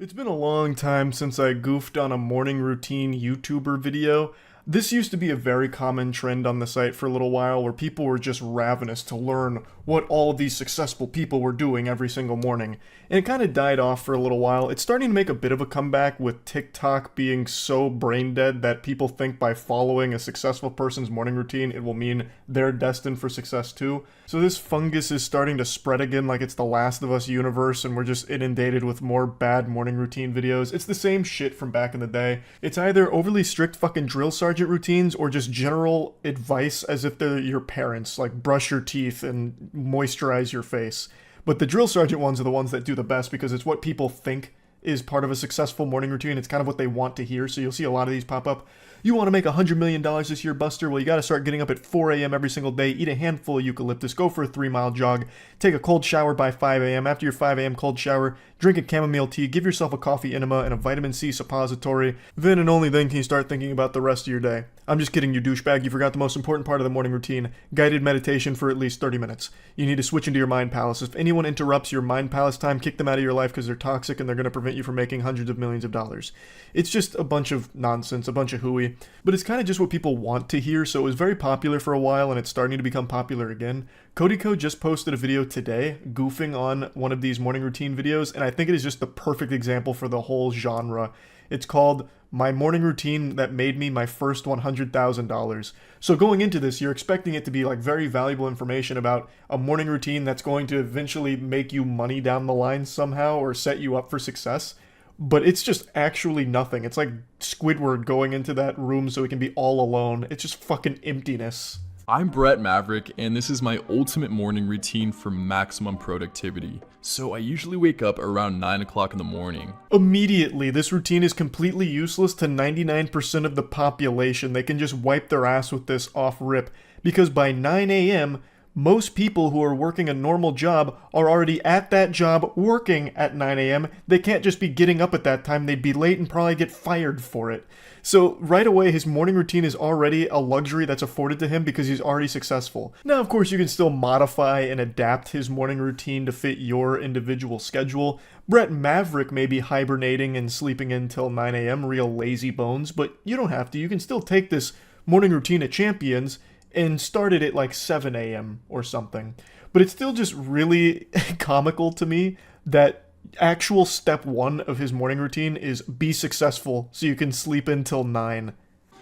It's been a long time since I goofed on a morning routine YouTuber video. This used to be a very common trend on the site for a little while where people were just ravenous to learn what all of these successful people were doing every single morning. And it kind of died off for a little while. It's starting to make a bit of a comeback with TikTok being so brain dead that people think by following a successful person's morning routine it will mean they're destined for success too. So this fungus is starting to spread again like it's the Last of Us universe and we're just inundated with more bad morning routine videos. It's the same shit from back in the day. It's either overly strict fucking drill sergeant routines or just general advice as if they're your parents, like brush your teeth and moisturize your face. But the drill sergeant ones are the ones that do the best because it's what people think is part of a successful morning routine. It's kind of what they want to hear, so you'll see a lot of these pop up. You want to make $100 million this year, Buster? Well, you got to start getting up at 4 a.m. every single day, eat a handful of eucalyptus, go for a 3-mile jog, take a cold shower by 5 a.m. After your 5 a.m. cold shower, drink a chamomile tea, give yourself a coffee enema and a vitamin C suppository. Then and only then can you start thinking about the rest of your day. I'm just kidding, you douchebag. You forgot the most important part of the morning routine, guided meditation for at least 30 minutes. You need to switch into your mind palace. If anyone interrupts your mind palace time, kick them out of your life because they're toxic and they're going to prevent you from making hundreds of millions of dollars. It's just a bunch of nonsense, a bunch of hooey, but it's kind of just what people want to hear, so it was very popular for a while and it's starting to become popular again. Codyco just posted a video today goofing on one of these morning routine videos, and I think it is just the perfect example for the whole genre. It's called My Morning Routine That Made Me My First $100,000. So going into this, you're expecting it to be like very valuable information about a morning routine that's going to eventually make you money down the line somehow or set you up for success. But it's just actually nothing. It's like Squidward going into that room so he can be all alone. It's just fucking emptiness. I'm Brett Maverick, and this is my ultimate morning routine for maximum productivity. So I usually wake up around 9 o'clock in the morning. Immediately, this routine is completely useless to 99% of the population. They can just wipe their ass with this off rip, because by 9 a.m., most people who are working a normal job are already at that job working at 9 a.m. They can't just be getting up at that time. They'd be late and probably get fired for it. So right away, his morning routine is already a luxury that's afforded to him because he's already successful. Now, of course, you can still modify and adapt his morning routine to fit your individual schedule. Brett Maverick may be hibernating and sleeping until 9 a.m., real lazy bones, but you don't have to. You can still take this morning routine at Champions and started at like 7 a.m. or something. But it's still just really comical to me that actual step one of his morning routine is be successful so you can sleep until 9.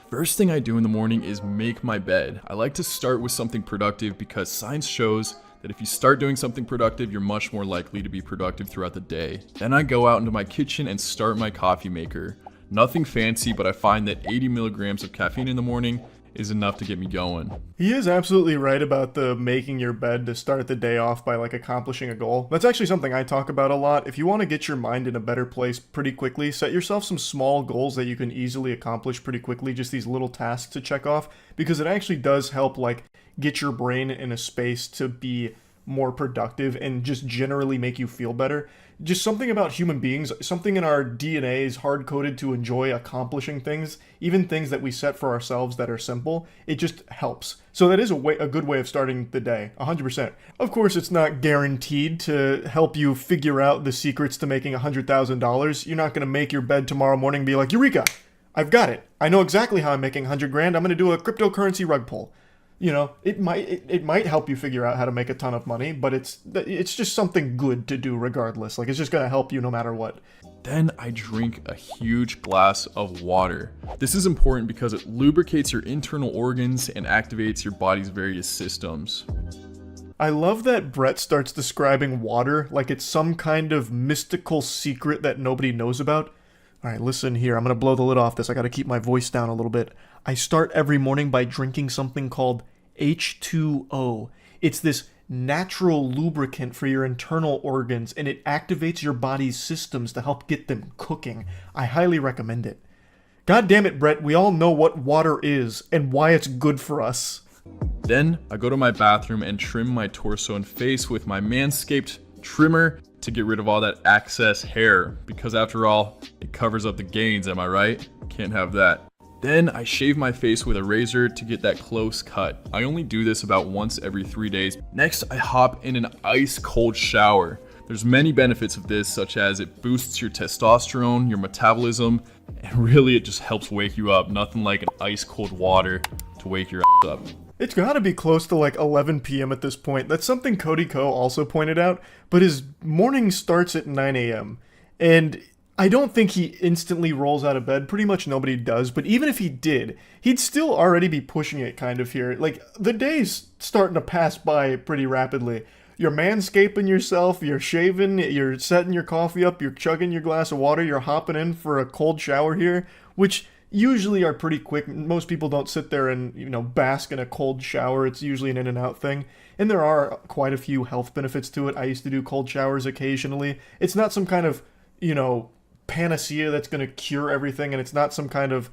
First thing I do in the morning is make my bed. I like to start with something productive because science shows that if you start doing something productive, you're much more likely to be productive throughout the day. Then I go out into my kitchen and start my coffee maker. Nothing fancy, but I find that 80 milligrams of caffeine in the morning is enough to get me going. He is absolutely right about the making your bed to start the day off by like accomplishing a goal. That's actually something I talk about a lot. If you want to get your mind in a better place pretty quickly, set yourself some small goals that you can easily accomplish pretty quickly, just these little tasks to check off, because it actually does help like get your brain in a space to be more productive and just generally make you feel better. Just something about human beings, something in our DNA is hard-coded to enjoy accomplishing things, even things that we set for ourselves that are simple. It just helps. So that is a good way of starting the day, 100%. Of course, it's not guaranteed to help you figure out the secrets to making $100,000. You're not going to make your bed tomorrow morning and be like, Eureka, I've got it. I know exactly how I'm making 100 grand. I'm going to do a cryptocurrency rug pull. You know, it might help you figure out how to make a ton of money, but it's just something good to do regardless. Like, it's just going to help you no matter what. Then I drink a huge glass of water. This is important because it lubricates your internal organs and activates your body's various systems. I love that Brett starts describing water like it's some kind of mystical secret that nobody knows about. All right, listen here. I'm going to blow the lid off this. I got to keep my voice down a little bit. I start every morning by drinking something called H2O. It's this natural lubricant for your internal organs, and it activates your body's systems to help get them cooking. I highly recommend it. God damn it, Brett. We all know what water is and why it's good for us. Then I go to my bathroom and trim my torso and face with my Manscaped trimmer to get rid of all that excess hair, because after all, it covers up the gains, am I right? Can't have that. Then I shave my face with a razor to get that close cut. I only do this about once every 3 days. Next, I hop in an ice cold shower. There's many benefits of this, such as it boosts your testosterone, your metabolism, and really it just helps wake you up. Nothing like an ice cold water to wake your ass up. It's gotta be close to like 11 p.m. at this point. That's something Cody Ko also pointed out, but his morning starts at 9 a.m. And I don't think he instantly rolls out of bed. Pretty much nobody does, but even if he did, he'd still already be pushing it kind of here. Like, the day's starting to pass by pretty rapidly. You're manscaping yourself, you're shaving, you're setting your coffee up, you're chugging your glass of water, you're hopping in for a cold shower here, which usually are pretty quick. Most people don't sit there and, bask in a cold shower. It's usually an in and out thing. And there are quite a few health benefits to it. I used to do cold showers occasionally. It's not some kind of, panacea that's going to cure everything, and it's not some kind of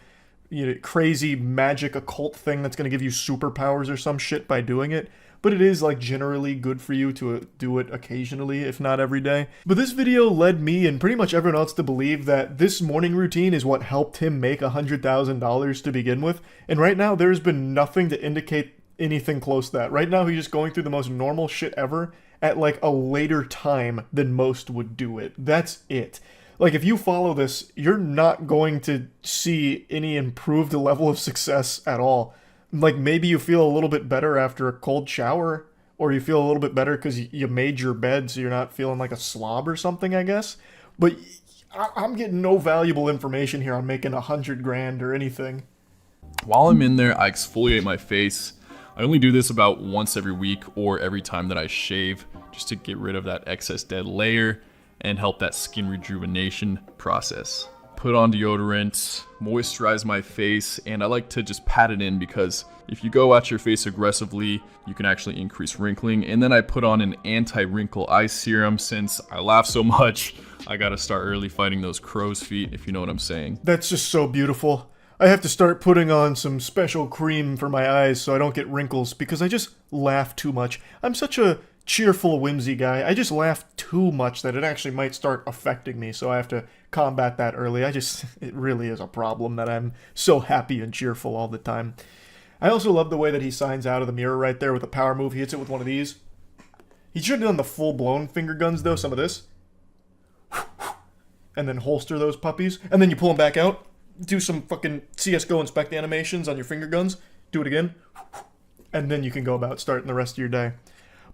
crazy magic occult thing that's going to give you superpowers or some shit by doing it. But it is like generally good for you to do it occasionally, if not every day. But this video led me and pretty much everyone else to believe that this morning routine is what helped him make $100,000 to begin with. And right now there's been nothing to indicate anything close to that. Right now he's just going through the most normal shit ever at like a later time than most would do it. That's it. Like, if you follow this, you're not going to see any improved level of success at all. Like, maybe you feel a little bit better after a cold shower, or you feel a little bit better because you made your bed so you're not feeling like a slob or something, I guess. But I'm getting no valuable information here on making $100,000 or anything. While I'm in there, I exfoliate my face. I only do this about once every week or every time that I shave, just to get rid of that excess dead layer and help that skin rejuvenation process. Put on deodorant, moisturize my face, and I like to just pat it in because if you go at your face aggressively, you can actually increase wrinkling. And then I put on an anti-wrinkle eye serum. Since I laugh so much, I gotta start early fighting those crow's feet, if you know what I'm saying. That's just so beautiful. I have to start putting on some special cream for my eyes so I don't get wrinkles because I just laugh too much. I'm such a cheerful, whimsy guy. I just laugh too much that it actually might start affecting me, so I have to combat that early. It really is a problem that I'm so happy and cheerful all the time. I also love the way that he signs out of the mirror right there with a power move. He hits it with one of these. He should have done the full-blown finger guns, though, some of this. And then holster those puppies. And then you pull them back out. Do some fucking CSGO inspect animations on your finger guns. Do it again. And then you can go about starting the rest of your day.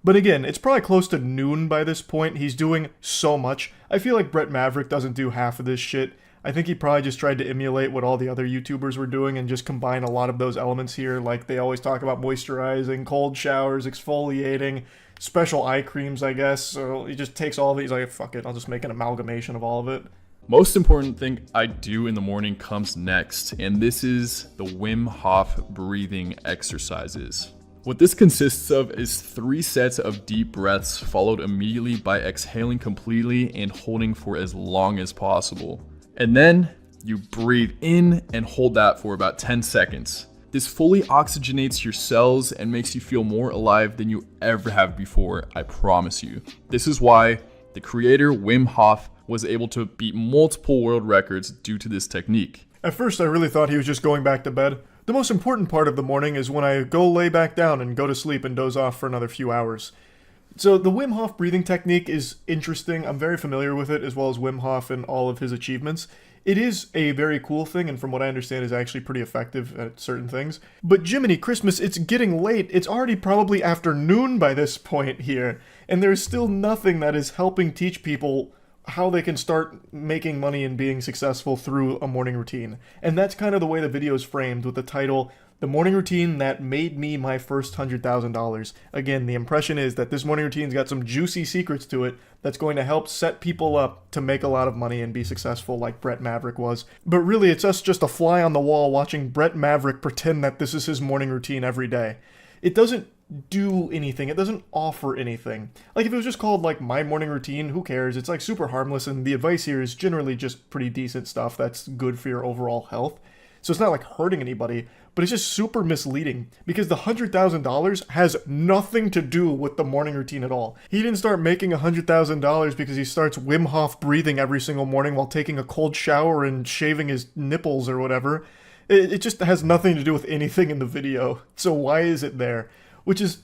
But again, it's probably close to noon by this point. He's doing so much. I feel like Brett Maverick doesn't do half of this shit. I think he probably just tried to emulate what all the other YouTubers were doing and just combine a lot of those elements here. Like, they always talk about moisturizing, cold showers, exfoliating, special eye creams, I guess. So he just takes all of it. He's like, fuck it, I'll just make an amalgamation of all of it. Most important thing I do in the morning comes next, and this is the Wim Hof breathing exercises. What this consists of is 3 sets of deep breaths followed immediately by exhaling completely and holding for as long as possible. And then you breathe in and hold that for about 10 seconds. This fully oxygenates your cells and makes you feel more alive than you ever have before, I promise you. This is why the creator Wim Hof was able to beat multiple world records due to this technique. At first I really thought he was just going back to bed. The most important part of the morning is when I go lay back down and go to sleep and doze off for another few hours. So the Wim Hof breathing technique is interesting. I'm very familiar with it, as well as Wim Hof and all of his achievements. It is a very cool thing, and from what I understand is actually pretty effective at certain things. But Jiminy Christmas, it's getting late. It's already probably afternoon by this point here, and there's still nothing that is helping teach people how they can start making money and being successful through a morning routine. And that's kind of the way the video is framed, with the title, The Morning Routine That Made Me My First $100,000. Again, the impression is that this morning routine's got some juicy secrets to it that's going to help set people up to make a lot of money and be successful like Brett Maverick was. But really, it's us just a fly on the wall watching Brett Maverick pretend that this is his morning routine every day. It doesn't do anything. It doesn't offer anything. Like, if it was just called, like, My Morning Routine, who cares? It's, like, super harmless, and the advice here is generally just pretty decent stuff that's good for your overall health. So it's not, like, hurting anybody, but it's just super misleading, because the $100,000 has nothing to do with the morning routine at all. He didn't start making $100,000 because he starts Wim Hof breathing every single morning while taking a cold shower and shaving his nipples or whatever. It just has nothing to do with anything in the video. So why is it there? Which is,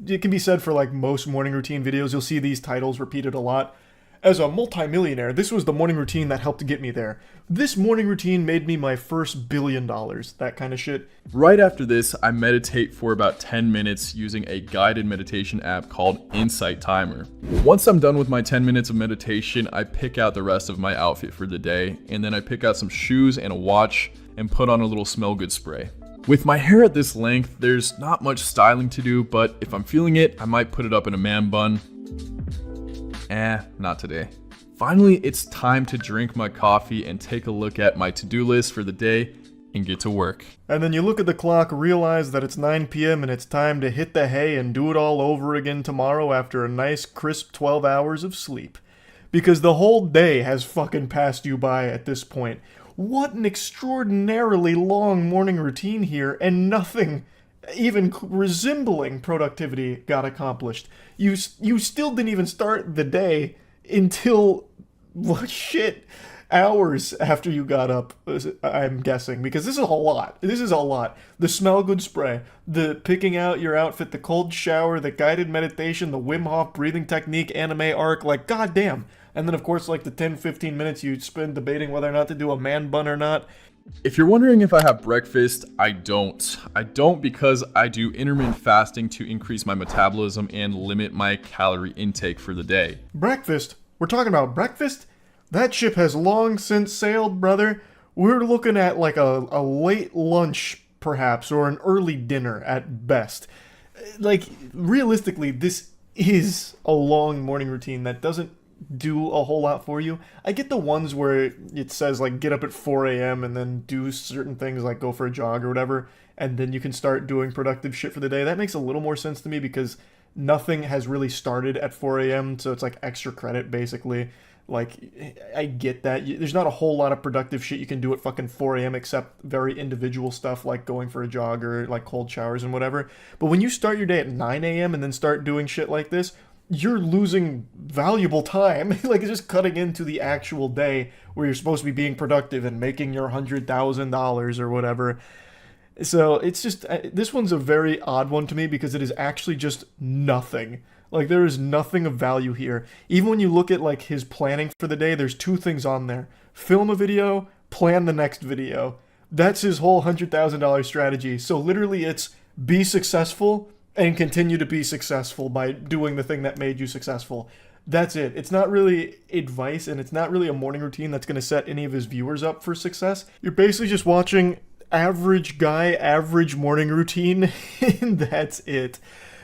it can be said for like most morning routine videos. You'll see these titles repeated a lot. As a multimillionaire, this was the morning routine that helped get me there. This morning routine made me my first $1 billion, that kind of shit. Right after this, I meditate for about 10 minutes using a guided meditation app called Insight Timer. Once I'm done with my 10 minutes of meditation, I pick out the rest of my outfit for the day, and then I pick out some shoes and a watch and put on a little smell good spray. With my hair at this length, there's not much styling to do, but if I'm feeling it, I might put it up in a man bun. Not today. Finally, it's time to drink my coffee and take a look at my to-do list for the day and get to work. And then you look at the clock, realize that it's 9 p.m. and it's time to hit the hay and do it all over again tomorrow after a nice crisp 12 hours of sleep. Because the whole day has fucking passed you by at this point. What an extraordinarily long morning routine here, and nothing even resembling productivity got accomplished. You still didn't even start the day until, well, shit, hours after you got up, I'm guessing, because this is a lot. This is a lot. The smell good spray, the picking out your outfit, the cold shower, the guided meditation, the Wim Hof breathing technique, anime arc, like, goddamn. And then, of course, like the 10-15 minutes you spend debating whether or not to do a man bun or not. If you're wondering if I have breakfast, I don't. I don't because I do intermittent fasting to increase my metabolism and limit my calorie intake for the day. Breakfast? We're talking about breakfast? That ship has long since sailed, brother. We're looking at like a late lunch, perhaps, or an early dinner at best. Like, realistically, this is a long morning routine that doesn't do a whole lot for you. I get the ones where it says like get up at 4 a.m. and then do certain things like go for a jog or whatever, and then you can start doing productive shit for the day. That makes a little more sense to me because nothing has really started at 4 a.m. so it's like extra credit basically. Like, I get that. There's not a whole lot of productive shit you can do at fucking 4 a.m. except very individual stuff like going for a jog or like cold showers and whatever. But when you start your day at 9 a.m. and then start doing shit like this, you're losing valuable time. Like, it's just cutting into the actual day where you're supposed to be being productive and making your $100,000 or whatever. So it's just, this one's a very odd one to me because it is actually just nothing. Like, there is nothing of value here. Even when you look at like his planning for the day, there's two things on there: film a video, plan the next video. That's his whole $100,000 strategy. So literally it's be successful and continue to be successful by doing the thing that made you successful. That's it. It's not really advice, and it's not really a morning routine that's going to set any of his viewers up for success. You're basically just watching average guy, average morning routine, and that's it.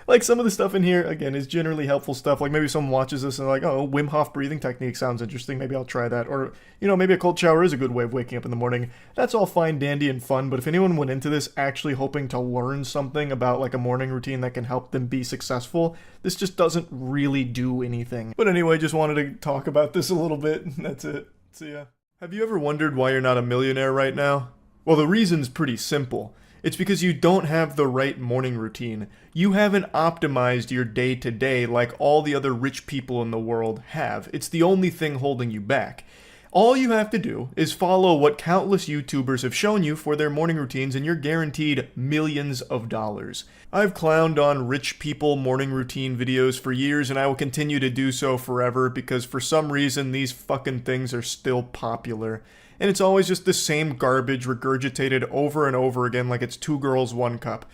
Like, some of the stuff in here, again, is generally helpful stuff. Like, maybe someone watches this and like, oh, Wim Hof breathing technique sounds interesting. Maybe I'll try that. Or, you know, maybe a cold shower is a good way of waking up in the morning. That's all fine, dandy, and fun. But if anyone went into this actually hoping to learn something about, like, a morning routine that can help them be successful, this just doesn't really do anything. But anyway, just wanted to talk about this a little bit. That's it. See ya. Have you ever wondered why you're not a millionaire right now? Well, the reason's pretty simple. It's because you don't have the right morning routine. You haven't optimized your day-to-day like all the other rich people in the world have. It's the only thing holding you back. All you have to do is follow what countless YouTubers have shown you for their morning routines and you're guaranteed millions of dollars. I've clowned on rich people morning routine videos for years and I will continue to do so forever because for some reason these fucking things are still popular. And it's always just the same garbage regurgitated over and over again like it's 2 girls, 1 cup.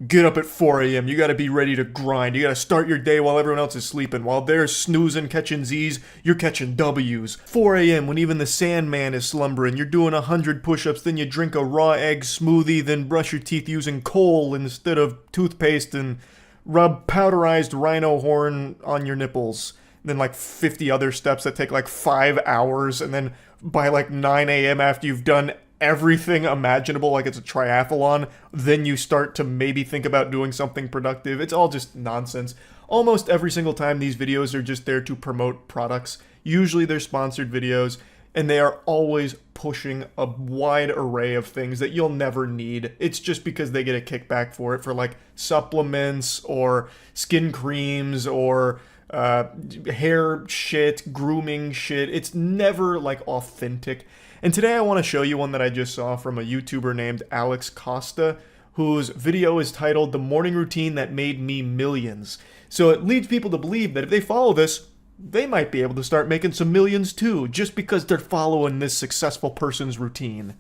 Get up at 4 a.m. You gotta be ready to grind. You gotta start your day while everyone else is sleeping. While they're snoozing, catching Z's, you're catching W's. 4 a.m. when even the Sandman is slumbering. You're doing 100 push-ups, then you drink a raw egg smoothie, then brush your teeth using coal instead of toothpaste, and rub powderized rhino horn on your nipples. And then like 50 other steps that take like 5 hours, and then by like 9 a.m. after you've done everything imaginable, like it's a triathlon, then you start to maybe think about doing something productive. It's all just nonsense. Almost every single time these videos are just there to promote products. Usually they're sponsored videos, and they are always pushing a wide array of things that you'll never need. It's just because they get a kickback for it, for like supplements or skin creams or hair shit, grooming shit. It's never like authentic. And today I want to show you one that I just saw from a YouTuber named Alex Costa, whose video is titled "The Morning Routine That Made Me Millions." So it leads people to believe that if they follow this, they might be able to start making some millions too, just because they're following this successful person's routine.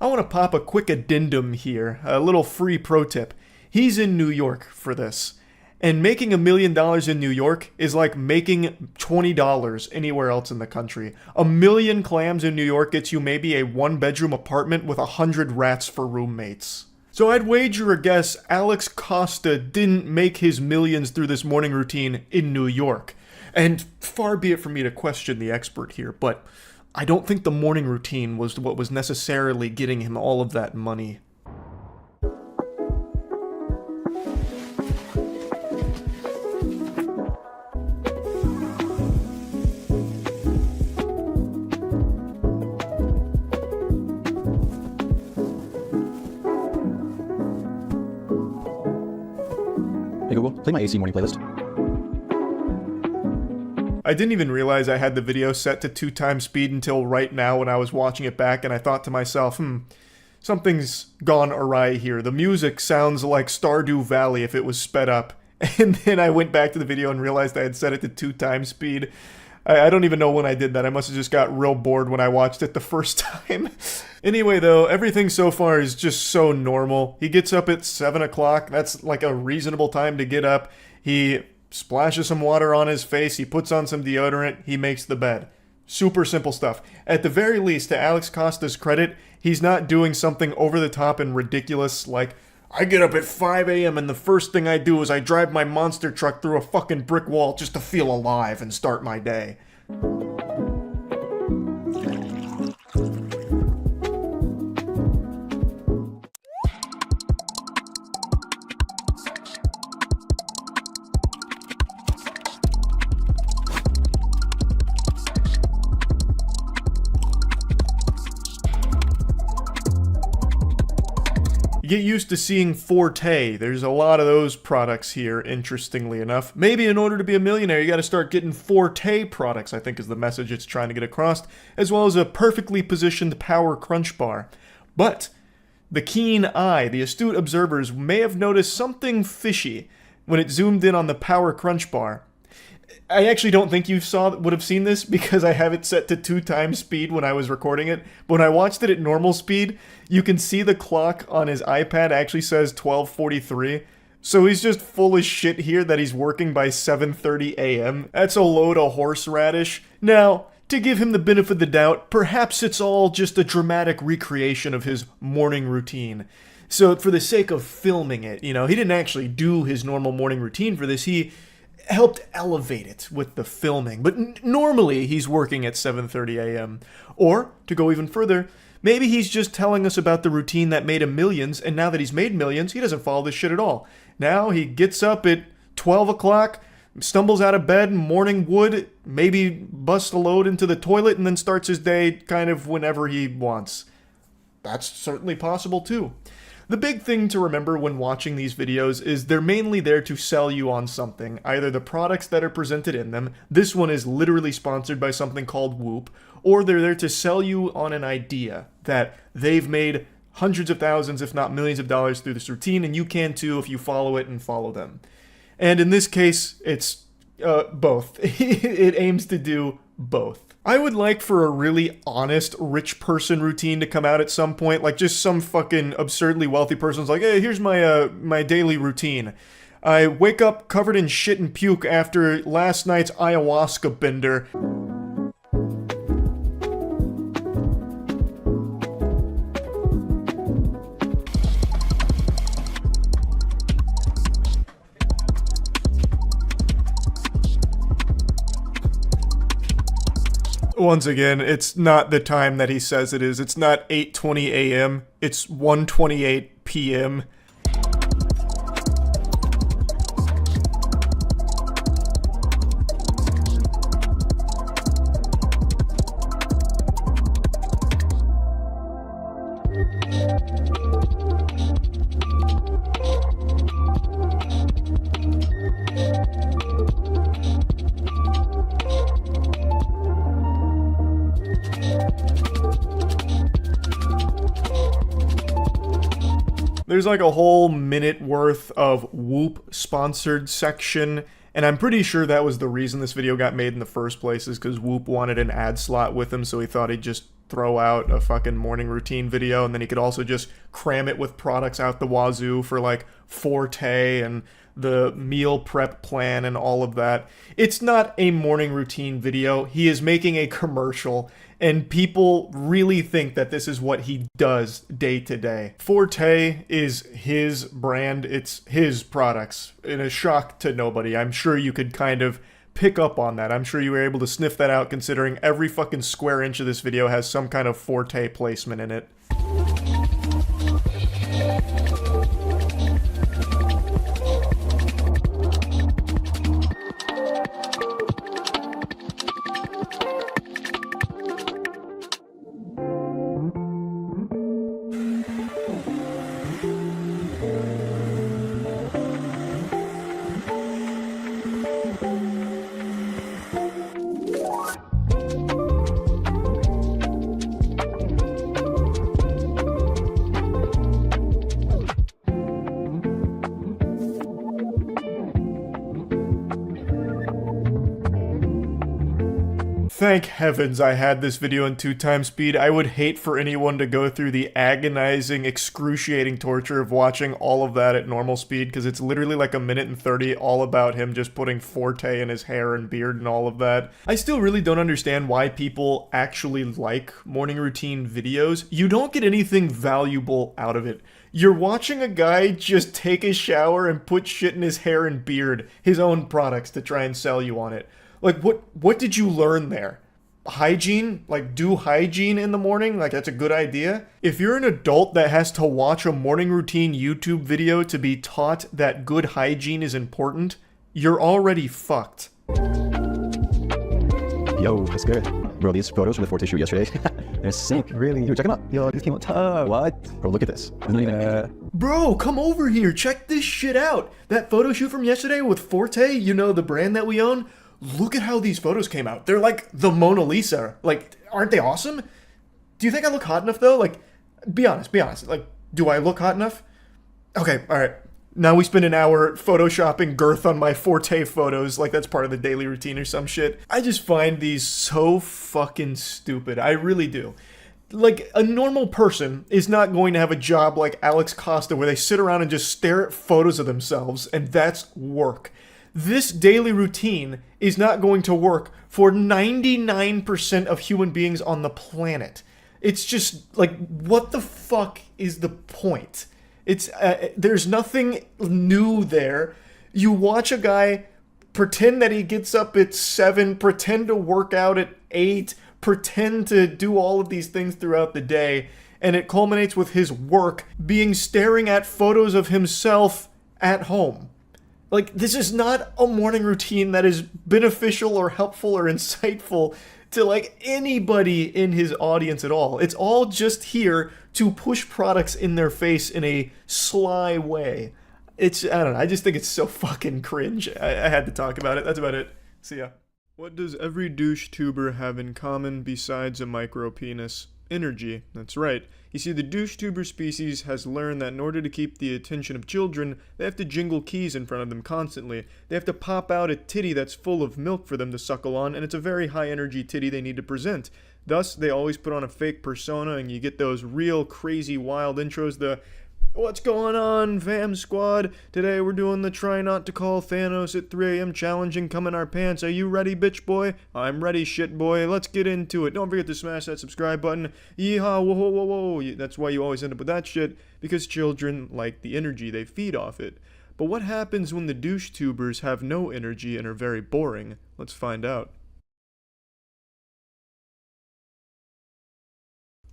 I want to pop a quick addendum here, a little free pro tip. He's in New York for this. And making $1 million in New York is like making $20 anywhere else in the country. 1 million clams in New York gets you maybe a 1-bedroom apartment with 100 rats for roommates. So I'd wager a guess Alex Costa didn't make his millions through this morning routine in New York. And far be it from me to question the expert here, but I don't think the morning routine was what was necessarily getting him all of that money. Hey Google, play my AC morning playlist. I didn't even realize I had the video set to 2x speed until right now when I was watching it back, and I thought to myself, something's gone awry here. The music sounds like Stardew Valley if it was sped up. And then I went back to the video and realized I had set it to 2x speed. I don't even know when I did that. I must have just got real bored when I watched it the first time. Anyway, though, everything so far is just so normal. He gets up at 7 o'clock. That's like a reasonable time to get up. He splashes some water on his face. He puts on some deodorant. He makes the bed. Super simple stuff. At the very least, to Alex Costa's credit, he's not doing something over the top and ridiculous like, I get up at 5 a.m. and the first thing I do is I drive my monster truck through a fucking brick wall just to feel alive and start my day. Get used to seeing Forte. There's a lot of those products here, interestingly enough. Maybe in order to be a millionaire, you gotta start getting Forte products, I think is the message it's trying to get across, as well as a perfectly positioned power crunch bar. But the keen eye, the astute observers may have noticed something fishy when it zoomed in on the power crunch bar. I actually don't think you would have seen this because I have it set to 2x speed when I was recording it. But when I watched it at normal speed, you can see the clock on his iPad actually says 12:43. So he's just full of shit here that he's working by 7:30 a.m. That's a load of horseradish. Now, to give him the benefit of the doubt, perhaps it's all just a dramatic recreation of his morning routine. So for the sake of filming it, he didn't actually do his normal morning routine for this. He helped elevate it with the filming. But normally he's working at 7:30 a.m. Or, to go even further, maybe he's just telling us about the routine that made him millions, and now that he's made millions, he doesn't follow this shit at all. Now he gets up at 12 o'clock, stumbles out of bed, morning wood, maybe busts a load into the toilet, and then starts his day kind of whenever he wants. That's certainly possible too. The big thing to remember when watching these videos is they're mainly there to sell you on something, either the products that are presented in them, this one is literally sponsored by something called Whoop, or they're there to sell you on an idea that they've made hundreds of thousands, if not millions of dollars through this routine, and you can too if you follow it and follow them. And in this case, it's both. It aims to do both. I would like for a really honest rich person routine to come out at some point, like just some fucking absurdly wealthy person's like, hey, here's my daily routine. I wake up covered in shit and puke after last night's ayahuasca bender. Once again, it's not the time that he says it is. It's not 8:20 a.m. It's 1:28 p.m. There's like a whole minute worth of Whoop sponsored section, and I'm pretty sure that was the reason this video got made in the first place, is because Whoop wanted an ad slot with him, so he thought he'd just throw out a fucking morning routine video, and then he could also just cram it with products out the wazoo for like Forte and the meal prep plan and all of that. It's not a morning routine video. He is making a commercial, and people really think that this is what he does day to day. Forte is his brand. It's his products. In a shock to nobody. I'm sure you could kind of pick up on that. I'm sure you were able to sniff that out, considering every fucking square inch of this video has some kind of Forte placement in it. Thank heavens I had this video in 2x speed. I would hate for anyone to go through the agonizing, excruciating torture of watching all of that at normal speed, because it's literally like a minute and 30 all about him just putting Forte in his hair and beard and all of that. I still really don't understand why people actually like morning routine videos. You don't get anything valuable out of it. You're watching a guy just take a shower and put shit in his hair and beard, his own products, to try and sell you on it. Like, what did you learn there? Hygiene? Like, do hygiene in the morning? Like, that's a good idea? If you're an adult that has to watch a morning routine YouTube video to be taught that good hygiene is important, you're already fucked. Yo, that's good. Bro, these photos from the Forte shoot yesterday, they're sick. Really? Yo, check them out. Yo, this came out tough. What? Bro, look at this. Isn't it even... Bro, come over here. Check this shit out. That photo shoot from yesterday with Forte, you know, the brand that we own. Look at how these photos came out. They're like the Mona Lisa. Like, aren't they awesome? Do you think I look hot enough, though? Like, be honest. Like, do I look hot enough? Okay, alright. Now we spend an hour photoshopping girth on my Forte photos, like that's part of the daily routine or some shit. I just find these so fucking stupid. I really do. Like, a normal person is not going to have a job like Alex Costa where they sit around and just stare at photos of themselves, and that's work. This daily routine is not going to work for 99% of human beings on the planet. It's just, like, what the fuck is the point? It's, there's nothing new there. You watch a guy pretend that he gets up at 7, pretend to work out at 8, pretend to do all of these things throughout the day, and it culminates with his work being staring at photos of himself at home. Like, this is not a morning routine that is beneficial or helpful or insightful to, like, anybody in his audience at all. It's all just here to push products in their face in a sly way. It's, I don't know, I just think it's so fucking cringe. I had to talk about it. That's about it. See ya. What does every douche tuber have in common besides a micro penis? Energy. That's right. You see, the douche tuber species has learned that in order to keep the attention of children, they have to jingle keys in front of them constantly. They have to pop out a titty that's full of milk for them to suckle on, and it's a very high energy titty they need to present. Thus, they always put on a fake persona, and you get those real crazy wild intros, the "What's going on, fam squad? Today we're doing the try not to call Thanos at 3 a.m. challenge and come in our pants. Are you ready, bitch boy? I'm ready, shit boy. Let's get into it. Don't forget to smash that subscribe button. Yeehaw, whoa, whoa, whoa, whoa." That's why you always end up with that shit, because children like the energy. They feed off it. But what happens when the douche tubers have no energy and are very boring? Let's find out.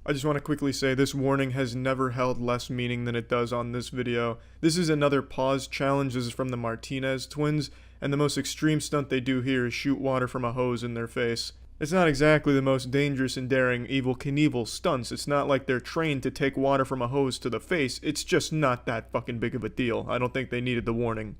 I just want to quickly say this warning has never held less meaning than it does on this video. This is another pause challenge. This is from the Martinez twins, and the most extreme stunt they do here is shoot water from a hose in their face. It's not exactly the most dangerous and daring Evel Knievel stunts. It's not like they're trained to take water from a hose to the face. It's just not that fucking big of a deal. I don't think they needed the warning.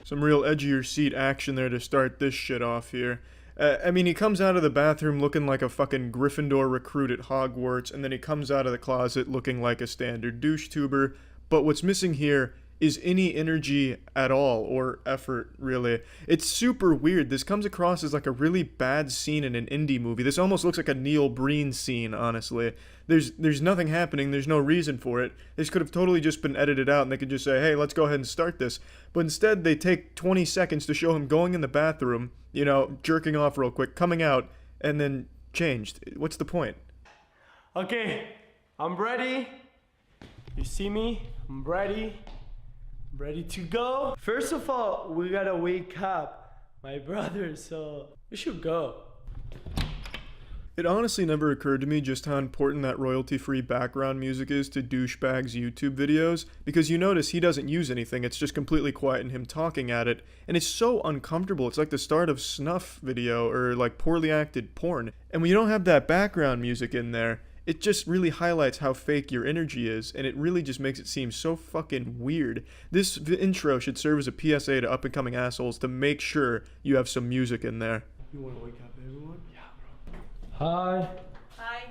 Some real edge of your seat action there to start this shit off here. I mean, he comes out of the bathroom looking like a fucking Gryffindor recruit at Hogwarts, and then he comes out of the closet looking like a standard douche tuber. But what's missing here is any energy at all, or effort, really. It's super weird. This comes across as like a really bad scene in an indie movie. This almost looks like a Neil Breen scene, honestly. There's nothing happening, there's no reason for it. This could have totally just been edited out and they could just say, hey, let's go ahead and start this. But instead, they take 20 seconds to show him going in the bathroom, you know, jerking off real quick, coming out, and then changed. What's the point? Okay, I'm ready. You see me? I'm ready. I'm ready to go. First of all, we gotta wake up my brother, so we should go. It honestly never occurred to me just how important that royalty-free background music is to douchebags' YouTube videos, because you notice he doesn't use anything, it's just completely quiet and him talking at it, and it's so uncomfortable. It's like the start of snuff video or like poorly acted porn. And when you don't have that background music in there, it just really highlights how fake your energy is, and it really just makes it seem so fucking weird. This intro should serve as a PSA to up-and-coming assholes to make sure you have some music in there. You wanna wake up everyone? Yeah, bro. Hi. Hi.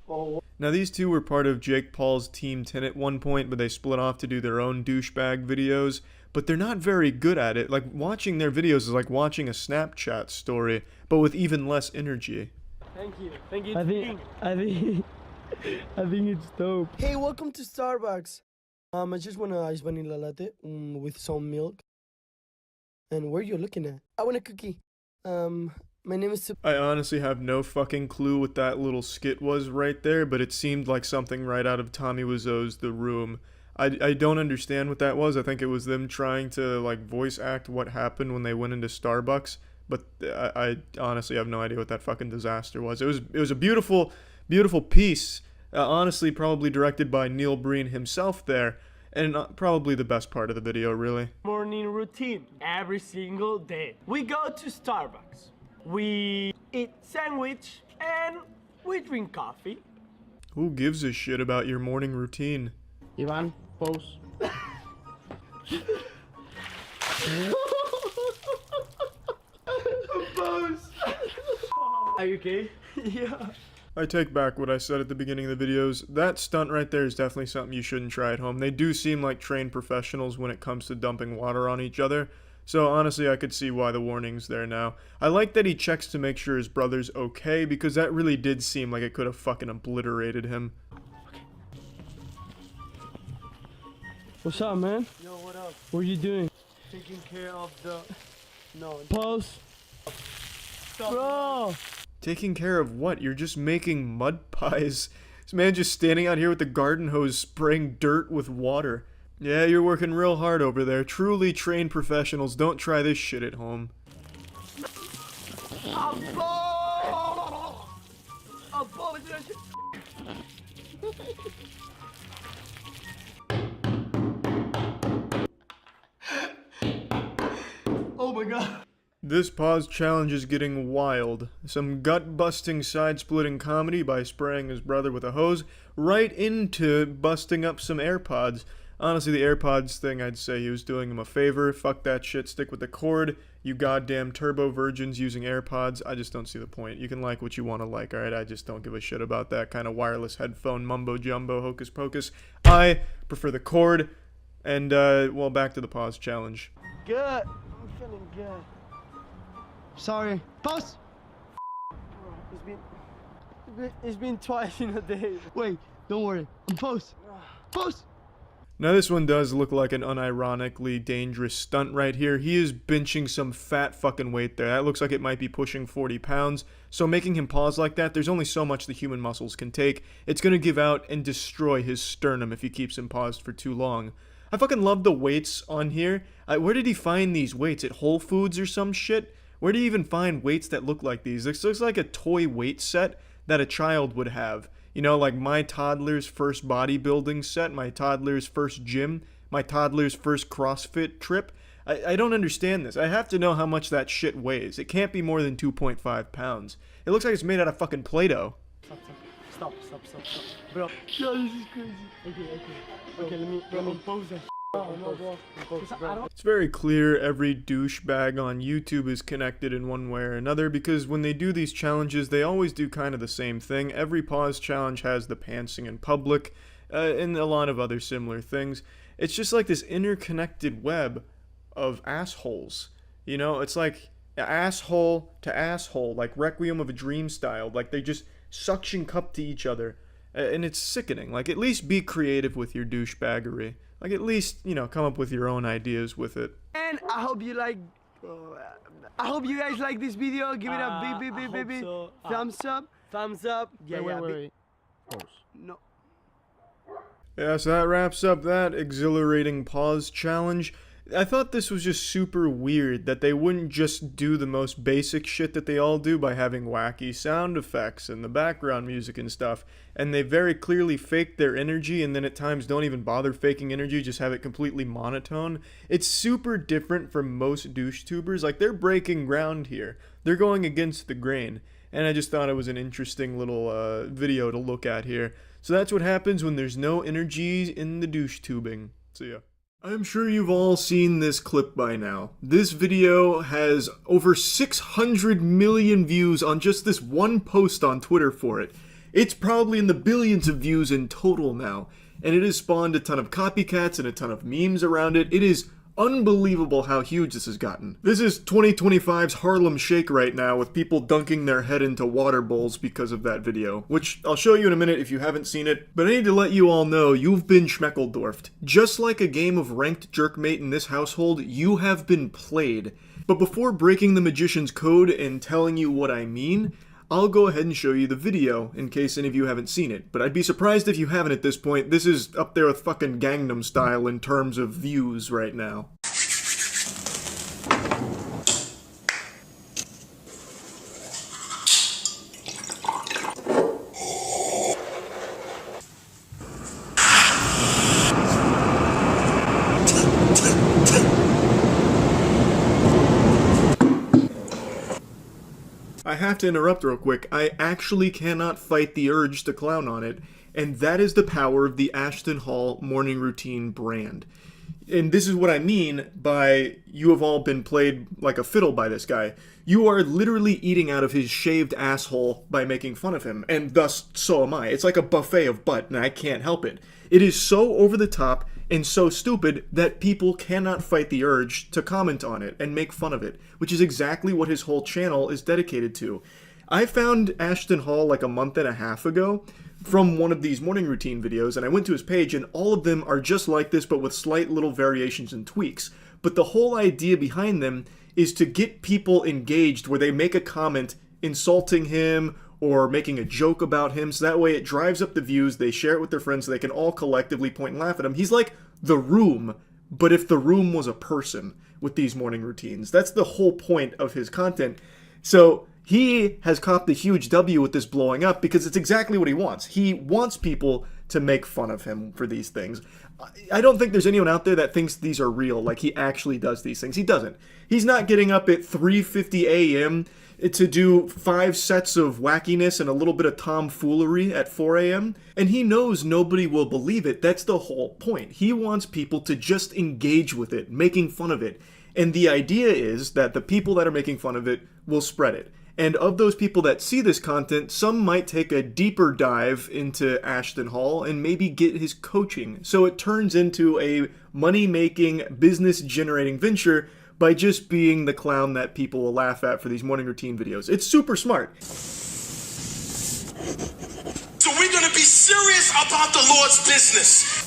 Oh. Now these two were part of Jake Paul's Team 10 at one point, but they split off to do their own douchebag videos, but they're not very good at it. Like, watching their videos is like watching a Snapchat story, but with even less energy. Thank you. Thank you. I think it's dope. Hey, welcome to Starbucks. I just want an iced vanilla latte with some milk. And where you looking at? I want a cookie. My name is... I honestly have no fucking clue what that little skit was right there, but it seemed like something right out of Tommy Wiseau's The Room. I don't understand what that was. I think it was them trying to like voice act what happened when they went into Starbucks, but I honestly have no idea what that fucking disaster was. It was a beautiful piece, honestly probably directed by Neil Breen himself there, and probably the best part of the video, really. Morning routine every single day. We go to Starbucks. We eat sandwich and we drink coffee. Who gives a shit about your morning routine? Ivan, pose. Pose. Are you okay? Yeah. I take back what I said at the beginning of the videos. That stunt right there is definitely something you shouldn't try at home. They do seem like trained professionals when it comes to dumping water on each other. So honestly, I could see why the warning's there now. I like that he checks to make sure his brother's okay, because that really did seem like it could have fucking obliterated him. What's up, man? Yo, what up? What are you doing? Taking care of the... No. Pause. Stop. Bro! Taking care of what? You're just making mud pies. This man just standing out here with the garden hose spraying dirt with water. Yeah, you're working real hard over there. Truly trained professionals don't try this shit at home. Oh my god. This pause challenge is getting wild. Some gut-busting, side-splitting comedy by spraying his brother with a hose right into busting up some AirPods. Honestly, the AirPods thing, I'd say he was doing him a favor. Fuck that shit, stick with the cord. You goddamn turbo virgins using AirPods, I just don't see the point. You can like what you want to like, alright? I just don't give a shit about that kind of wireless headphone mumbo-jumbo hocus pocus. I prefer the cord. And, well, back to the pause challenge. Good. I'm feeling good. Sorry. Pause! It's been twice in a day. Wait, don't worry. I'm post. Post! Now this one does look like an unironically dangerous stunt right here. He is benching some fat fucking weight there. That looks like it might be pushing 40 pounds. So making him pause like that, there's only so much the human muscles can take. It's gonna give out and destroy his sternum if he keeps him paused for too long. I fucking love the weights on here. Where did he find these weights? At Whole Foods or some shit? Where do you even find weights that look like these? This looks like a toy weight set that a child would have. You know, like my toddler's first bodybuilding set, my toddler's first gym, my toddler's first CrossFit trip. I don't understand this. I have to know how much that shit weighs. It can't be more than 2.5 pounds. It looks like it's made out of fucking Play-Doh. Stop. Bro, yo, this is crazy. Okay, let me pose that. No, bro. It's very clear every douchebag on YouTube is connected in one way or another, because when they do these challenges, they always do kind of the same thing. Every pause challenge has the pantsing in public, and a lot of other similar things. It's just like this interconnected web of assholes. You know, it's like asshole to asshole, like Requiem of a Dream style. Like they just suction cup to each other. And it's sickening. Like, at least be creative with your douchebaggery. Like, at least, you know, come up with your own ideas with it. And I hope you like. I hope you guys like this video. Give it a big So. thumbs up. Thumbs up. Yeah, Wait. No. Yeah, so that wraps up that exhilarating pause challenge. I thought this was just super weird that they wouldn't just do the most basic shit that they all do by having wacky sound effects and the background music and stuff, and they very clearly fake their energy and then at times don't even bother faking energy, just have it completely monotone. It's super different from most douche tubers. Like, they're breaking ground here. They're going against the grain, and I just thought it was an interesting little video to look at here. So that's what happens when there's no energy in the douche tubing. See ya. I'm sure you've all seen this clip by now. This video has over 600 million views on just this one post on Twitter for it. It's probably in the billions of views in total now, and it has spawned a ton of copycats and a ton of memes around it. It is unbelievable how huge this has gotten. This is 2025's Harlem Shake right now, with people dunking their head into water bowls because of that video, which I'll show you in a minute if you haven't seen it, but I need to let you all know you've been schmeckledorfed. Just like a game of ranked jerkmate in this household, you have been played. But before breaking the magician's code and telling you what I mean, I'll go ahead and show you the video, in case any of you haven't seen it. But I'd be surprised if you haven't at this point. This is up there with fucking Gangnam Style in terms of views right now. I have to interrupt real quick. I actually cannot fight the urge to clown on it, and that is the power of the Ashton Hall morning routine brand. And this is what I mean by you have all been played like a fiddle by this guy. You are literally eating out of his shaved asshole by making fun of him, and thus so am I. It's like a buffet of butt, and I can't help it. It is so over the top and so stupid that people cannot fight the urge to comment on it and make fun of it, which is exactly what his whole channel is dedicated to. I found Ashton Hall like a month and a half ago from one of these morning routine videos, and I went to his page, and all of them are just like this, but with slight little variations and tweaks. But the whole idea behind them is to get people engaged, where they make a comment insulting him or making a joke about him, so that way it drives up the views, they share it with their friends so they can all collectively point and laugh at him. He's like The Room, but if The Room was a person with these morning routines. That's the whole point of his content. So he has copped a huge W with this blowing up because it's exactly what he wants. He wants people to make fun of him for these things. I don't think there's anyone out there that thinks these are real, like he actually does these things. He doesn't. He's not getting up at 3:50 a.m. to do 5 sets of wackiness and a little bit of tomfoolery at 4 a.m. And he knows nobody will believe it. That's the whole point. He wants people to just engage with it, making fun of it. And the idea is that the people that are making fun of it will spread it. And of those people that see this content, some might take a deeper dive into Ashton Hall and maybe get his coaching. So it turns into a money-making, business-generating venture by just being the clown that people will laugh at for these morning routine videos. It's super smart. So we're going to be serious about the Lord's business.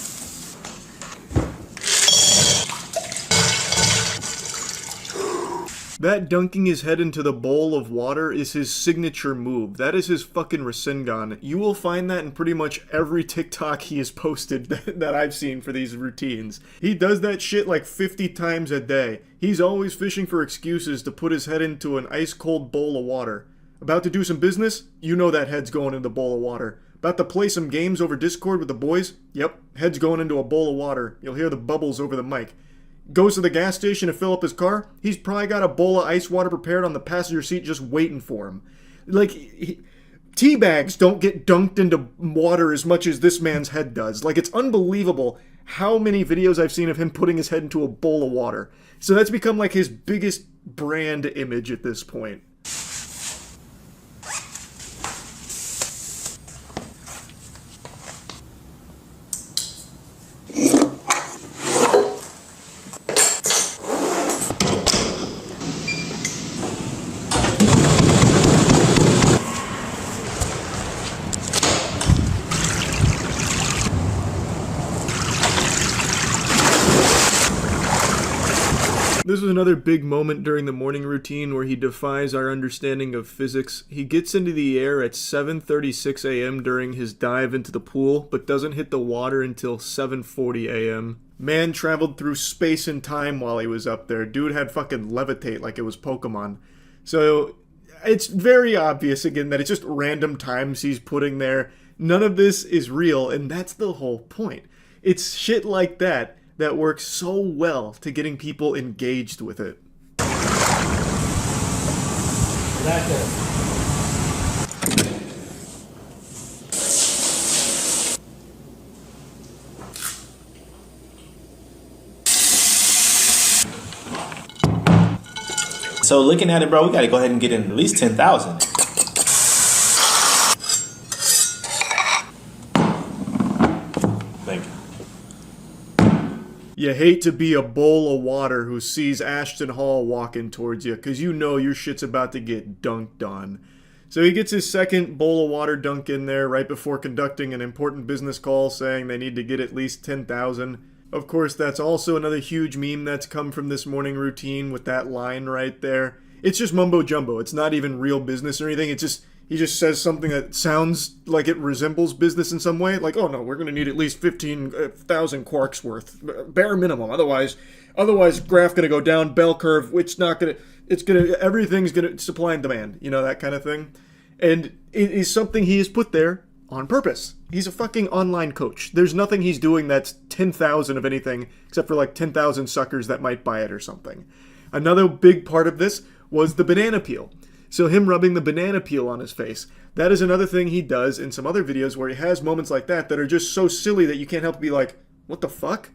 That dunking his head into the bowl of water is his signature move. That is his fucking Rasengan. You will find that in pretty much every TikTok he has posted that I've seen for these routines. He does that shit like 50 times a day. He's always fishing for excuses to put his head into an ice-cold bowl of water. About to do some business? You know that head's going into the bowl of water. About to play some games over Discord with the boys? Yep, head's going into a bowl of water. You'll hear the bubbles over the mic. goes to the gas station to fill up his car, he's probably got a bowl of ice water prepared on the passenger seat just waiting for him. Like, tea bags don't get dunked into water as much as this man's head does. Like, it's unbelievable how many videos I've seen of him putting his head into a bowl of water. So that's become like his biggest brand image at this point. This was another big moment during the morning routine where he defies our understanding of physics. He gets into the air at 7:36 a.m. during his dive into the pool, but doesn't hit the water until 7:40 a.m. Man traveled through space and time while he was up there. Dude had fucking levitate like it was Pokemon. So it's very obvious again that it's just random times he's putting there. None of this is real, and that's the whole point. It's shit like that that works so well to getting people engaged with it. That's it. So looking at it, bro, we gotta go ahead and get in at least 10,000. Thank you. You hate to be a bowl of water who sees Ashton Hall walking towards you, because you know your shit's about to get dunked on. So he gets his second bowl of water dunk in there right before conducting an important business call saying they need to get at least 10,000. Of course, that's also another huge meme that's come from this morning routine with that line right there. It's just mumbo jumbo. It's not even real business or anything. He just says something that sounds like it resembles business in some way. Like, oh no, we're going to need at least 15,000 quarks worth. Bare minimum. Otherwise graph going to go down, bell curve, everything's going to supply and demand. You know, that kind of thing. And it is something he has put there on purpose. He's a fucking online coach. There's nothing he's doing that's 10,000 of anything except for like 10,000 suckers that might buy it or something. Another big part of this was the banana peel. So him rubbing the banana peel on his face. That is another thing he does in some other videos where he has moments like that that are just so silly that you can't help but be like, what the fuck?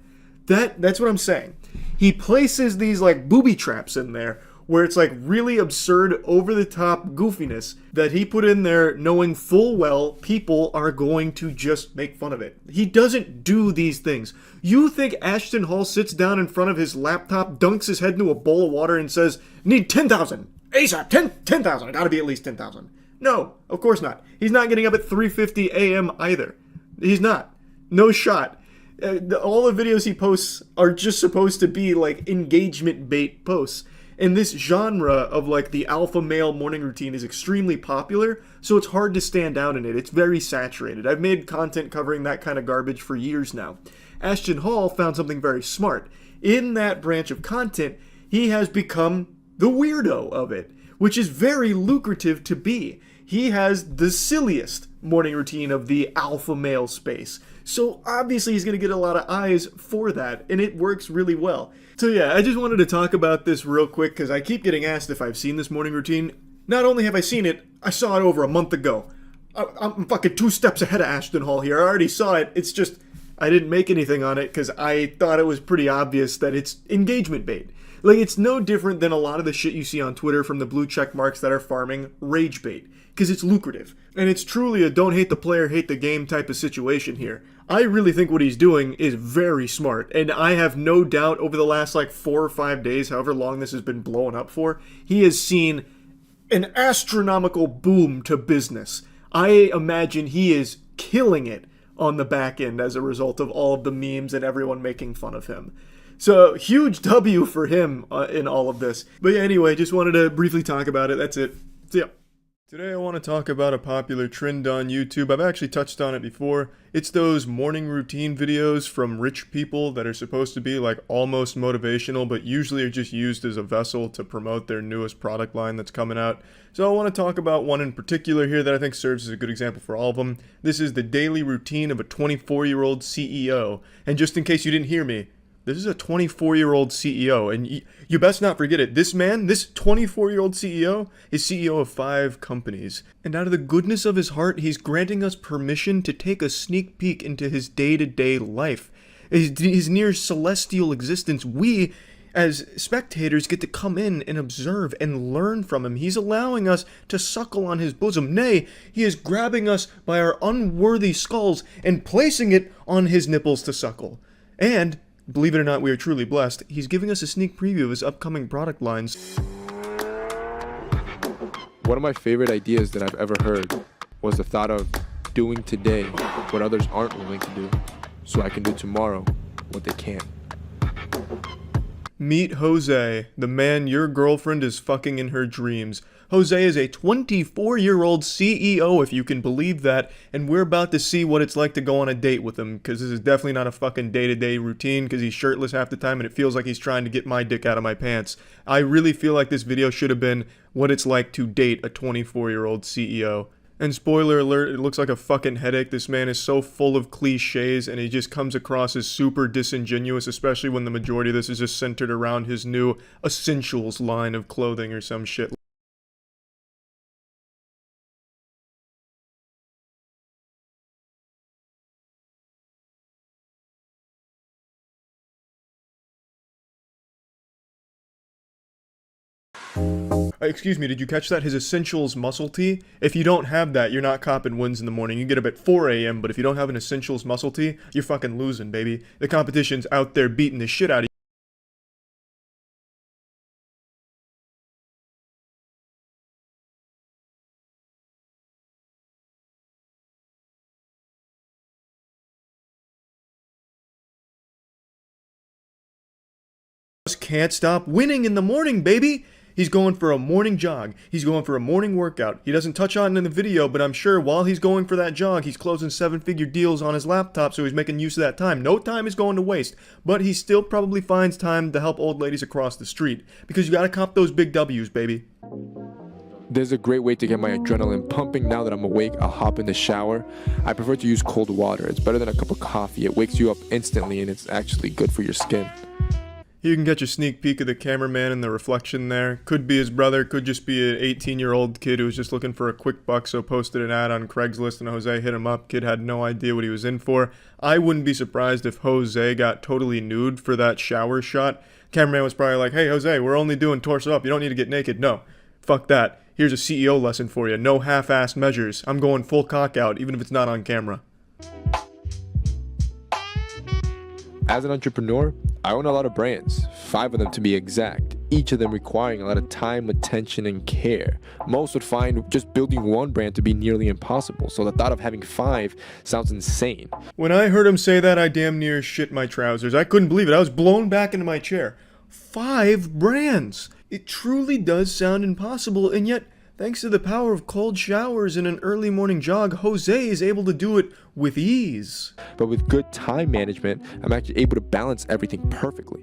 That's what I'm saying. He places these like booby traps in there where it's like really absurd, over-the-top goofiness that he put in there knowing full well people are going to just make fun of it. He doesn't do these things. You think Ashton Hall sits down in front of his laptop, dunks his head into a bowl of water and says, need 10,000. ASAP, 10,000. I gotta be at least 10,000. No, of course not. He's not getting up at 3:50 a.m. either. He's not. No shot. All the videos he posts are just supposed to be like engagement bait posts. And this genre of like the alpha male morning routine is extremely popular, so it's hard to stand out in it. It's very saturated. I've made content covering that kind of garbage for years now. Ashton Hall found something very smart. In that branch of content, he has become the weirdo of it, which is very lucrative to be. He has the silliest morning routine of the alpha male space. So obviously he's going to get a lot of eyes for that, and it works really well. So yeah, I just wanted to talk about this real quick because I keep getting asked if I've seen this morning routine. Not only have I seen it, I saw it over a month ago. I'm fucking 2 steps ahead of Ashton Hall here. I already saw it. It's just, I didn't make anything on it because I thought it was pretty obvious that it's engagement bait. Like, it's no different than a lot of the shit you see on Twitter from the blue check marks that are farming rage bait, because it's lucrative. And it's truly a don't hate the player, hate the game type of situation here. I really think what he's doing is very smart, and I have no doubt over the last like 4 or 5 days, however long this has been blowing up for, he has seen an astronomical boom to business. I imagine he is killing it on the back end as a result of all of the memes and everyone making fun of him. So, huge W for him in all of this. But yeah, anyway, just wanted to briefly talk about it. That's it. See ya. Today I want to talk about a popular trend on YouTube. I've actually touched on it before. It's those morning routine videos from rich people that are supposed to be like almost motivational, but usually are just used as a vessel to promote their newest product line that's coming out. So I want to talk about one in particular here that I think serves as a good example for all of them. This is the daily routine of a 24-year-old CEO. And just in case you didn't hear me, This is a 24-year-old CEO, and you best not forget it. This man, this 24-year-old CEO, is CEO of 5 companies. And out of the goodness of his heart, he's granting us permission to take a sneak peek into his day-to-day life. His near celestial existence. We, as spectators, get to come in and observe and learn from him. He's allowing us to suckle on his bosom. Nay, he is grabbing us by our unworthy skulls and placing it on his nipples to suckle. And believe it or not, we are truly blessed. He's giving us a sneak preview of his upcoming product lines. One of my favorite ideas that I've ever heard was the thought of doing today what others aren't willing to do, so I can do tomorrow what they can't. Meet Jose, the man your girlfriend is fucking in her dreams. Jose is a 24-year-old CEO, if you can believe that, and we're about to see what it's like to go on a date with him, because this is definitely not a fucking day-to-day routine, because he's shirtless half the time, and it feels like he's trying to get my dick out of my pants. I really feel like this video should have been what it's like to date a 24-year-old CEO. And spoiler alert, it looks like a fucking headache. This man is so full of cliches, and he just comes across as super disingenuous, especially when the majority of this is just centered around his new essentials line of clothing or some shit. Excuse me, did you catch that? His Essentials muscle tee? If you don't have that, you're not copping wins in the morning. You get up at 4 a.m., but if you don't have an Essentials muscle tee, you're fucking losing, baby. The competition's out there beating the shit out of you. Just can't stop winning in the morning, baby! He's going for a morning jog. He's going for a morning workout. He doesn't touch on it in the video, but I'm sure while he's going for that jog, he's closing 7-figure deals on his laptop, so he's making use of that time. No time is going to waste, but he still probably finds time to help old ladies across the street, because you gotta cop those big W's, baby. There's a great way to get my adrenaline pumping. Now that I'm awake, I'll hop in the shower. I prefer to use cold water. It's better than a cup of coffee. It wakes you up instantly, and it's actually good for your skin. You can get a sneak peek of the cameraman in the reflection there. Could be his brother, could just be an 18-year-old kid who was just looking for a quick buck, so posted an ad on Craigslist and Jose hit him up. Kid had no idea what he was in for. I wouldn't be surprised if Jose got totally nude for that shower shot. Cameraman was probably like, hey Jose, we're only doing torso up, you don't need to get naked. No, fuck that. Here's a CEO lesson for you. No half-assed measures. I'm going full cock out, even if it's not on camera. As an entrepreneur, I own a lot of brands, 5 of them to be exact, each of them requiring a lot of time, attention, and care. Most would find just building one brand to be nearly impossible, so the thought of having 5 sounds insane. When I heard him say that, I damn near shit my trousers. I couldn't believe it. I was blown back into my chair. 5 brands! It truly does sound impossible, and yet, thanks to the power of cold showers and an early morning jog, Jose is able to do it with ease. But with good time management, I'm actually able to balance everything perfectly.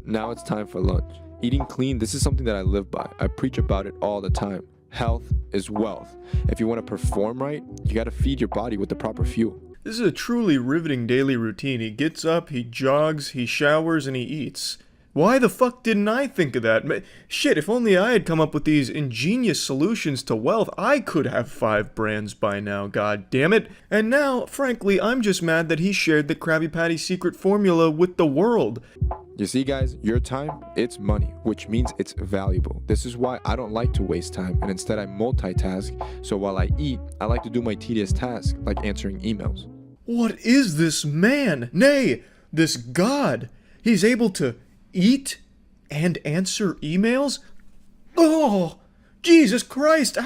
Now it's time for lunch. Eating clean, this is something that I live by. I preach about it all the time. Health is wealth. If you want to perform right, you got to feed your body with the proper fuel. This is a truly riveting daily routine. He gets up, he jogs, he showers, and he eats. Why the fuck didn't I think of that? Shit, if only I had come up with these ingenious solutions to wealth, I could have 5 brands by now, god damn it. And now, frankly, I'm just mad that he shared the Krabby Patty secret formula with the world. You see guys, your time, it's money, which means it's valuable. This is why I don't like to waste time, and instead I multitask, so while I eat, I like to do my tedious tasks, like answering emails. What is this man? Nay, this god. He's able to eat and answer emails? Oh, Jesus Christ!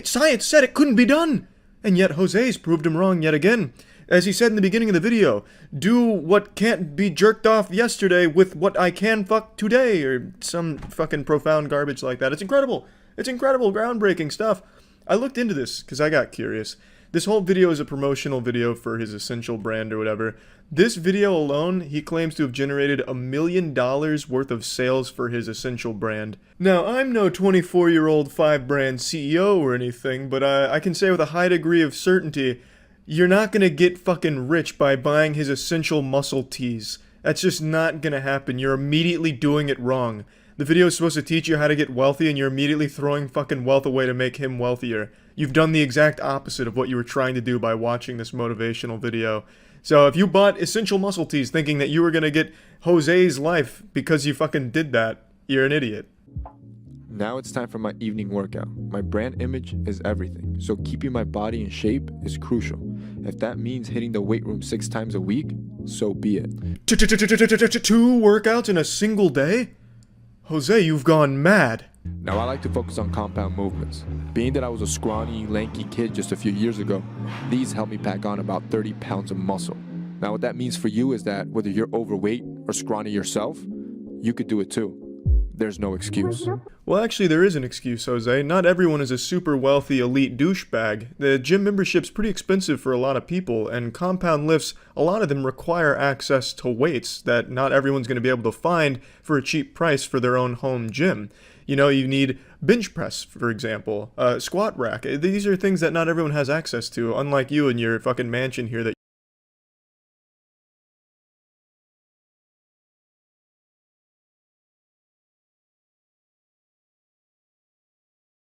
Science said it couldn't be done! And yet Jose's proved him wrong yet again. As he said in the beginning of the video, do what can't be jerked off yesterday with what I can fuck today, or some fucking profound garbage like that. It's incredible. It's incredible, groundbreaking stuff. I looked into this because I got curious. This whole video is a promotional video for his essential brand or whatever. This video alone, he claims to have generated $1 million worth of sales for his essential brand. Now, I'm no 24-year-old 5-brand CEO or anything, but I can say with a high degree of certainty, you're not gonna get fucking rich by buying his essential muscle teas. That's just not gonna happen. You're immediately doing it wrong. The video is supposed to teach you how to get wealthy, and you're immediately throwing fucking wealth away to make him wealthier. You've done the exact opposite of what you were trying to do by watching this motivational video. So if you bought essential muscle teas thinking that you were gonna get Jose's life because you fucking did that, you're an idiot. Now it's time for my evening workout. My brand image is everything, so keeping my body in shape is crucial. If that means hitting the weight room 6 times a week, so be it. 2 workouts in a single day? Jose, you've gone mad. Now I like to focus on compound movements. Being that I was a scrawny, lanky kid just a few years ago, these help me pack on about 30 pounds of muscle. Now what that means for you is that whether you're overweight or scrawny yourself, you could do it too. There's no excuse. Well, actually, there is an excuse, Jose. Not everyone is a super wealthy elite douchebag. The gym membership's pretty expensive for a lot of people, and compound lifts, a lot of them require access to weights that not everyone's going to be able to find for a cheap price for their own home gym. You know, you need bench press, for example, squat rack. These are things that not everyone has access to, unlike you and your fucking mansion here that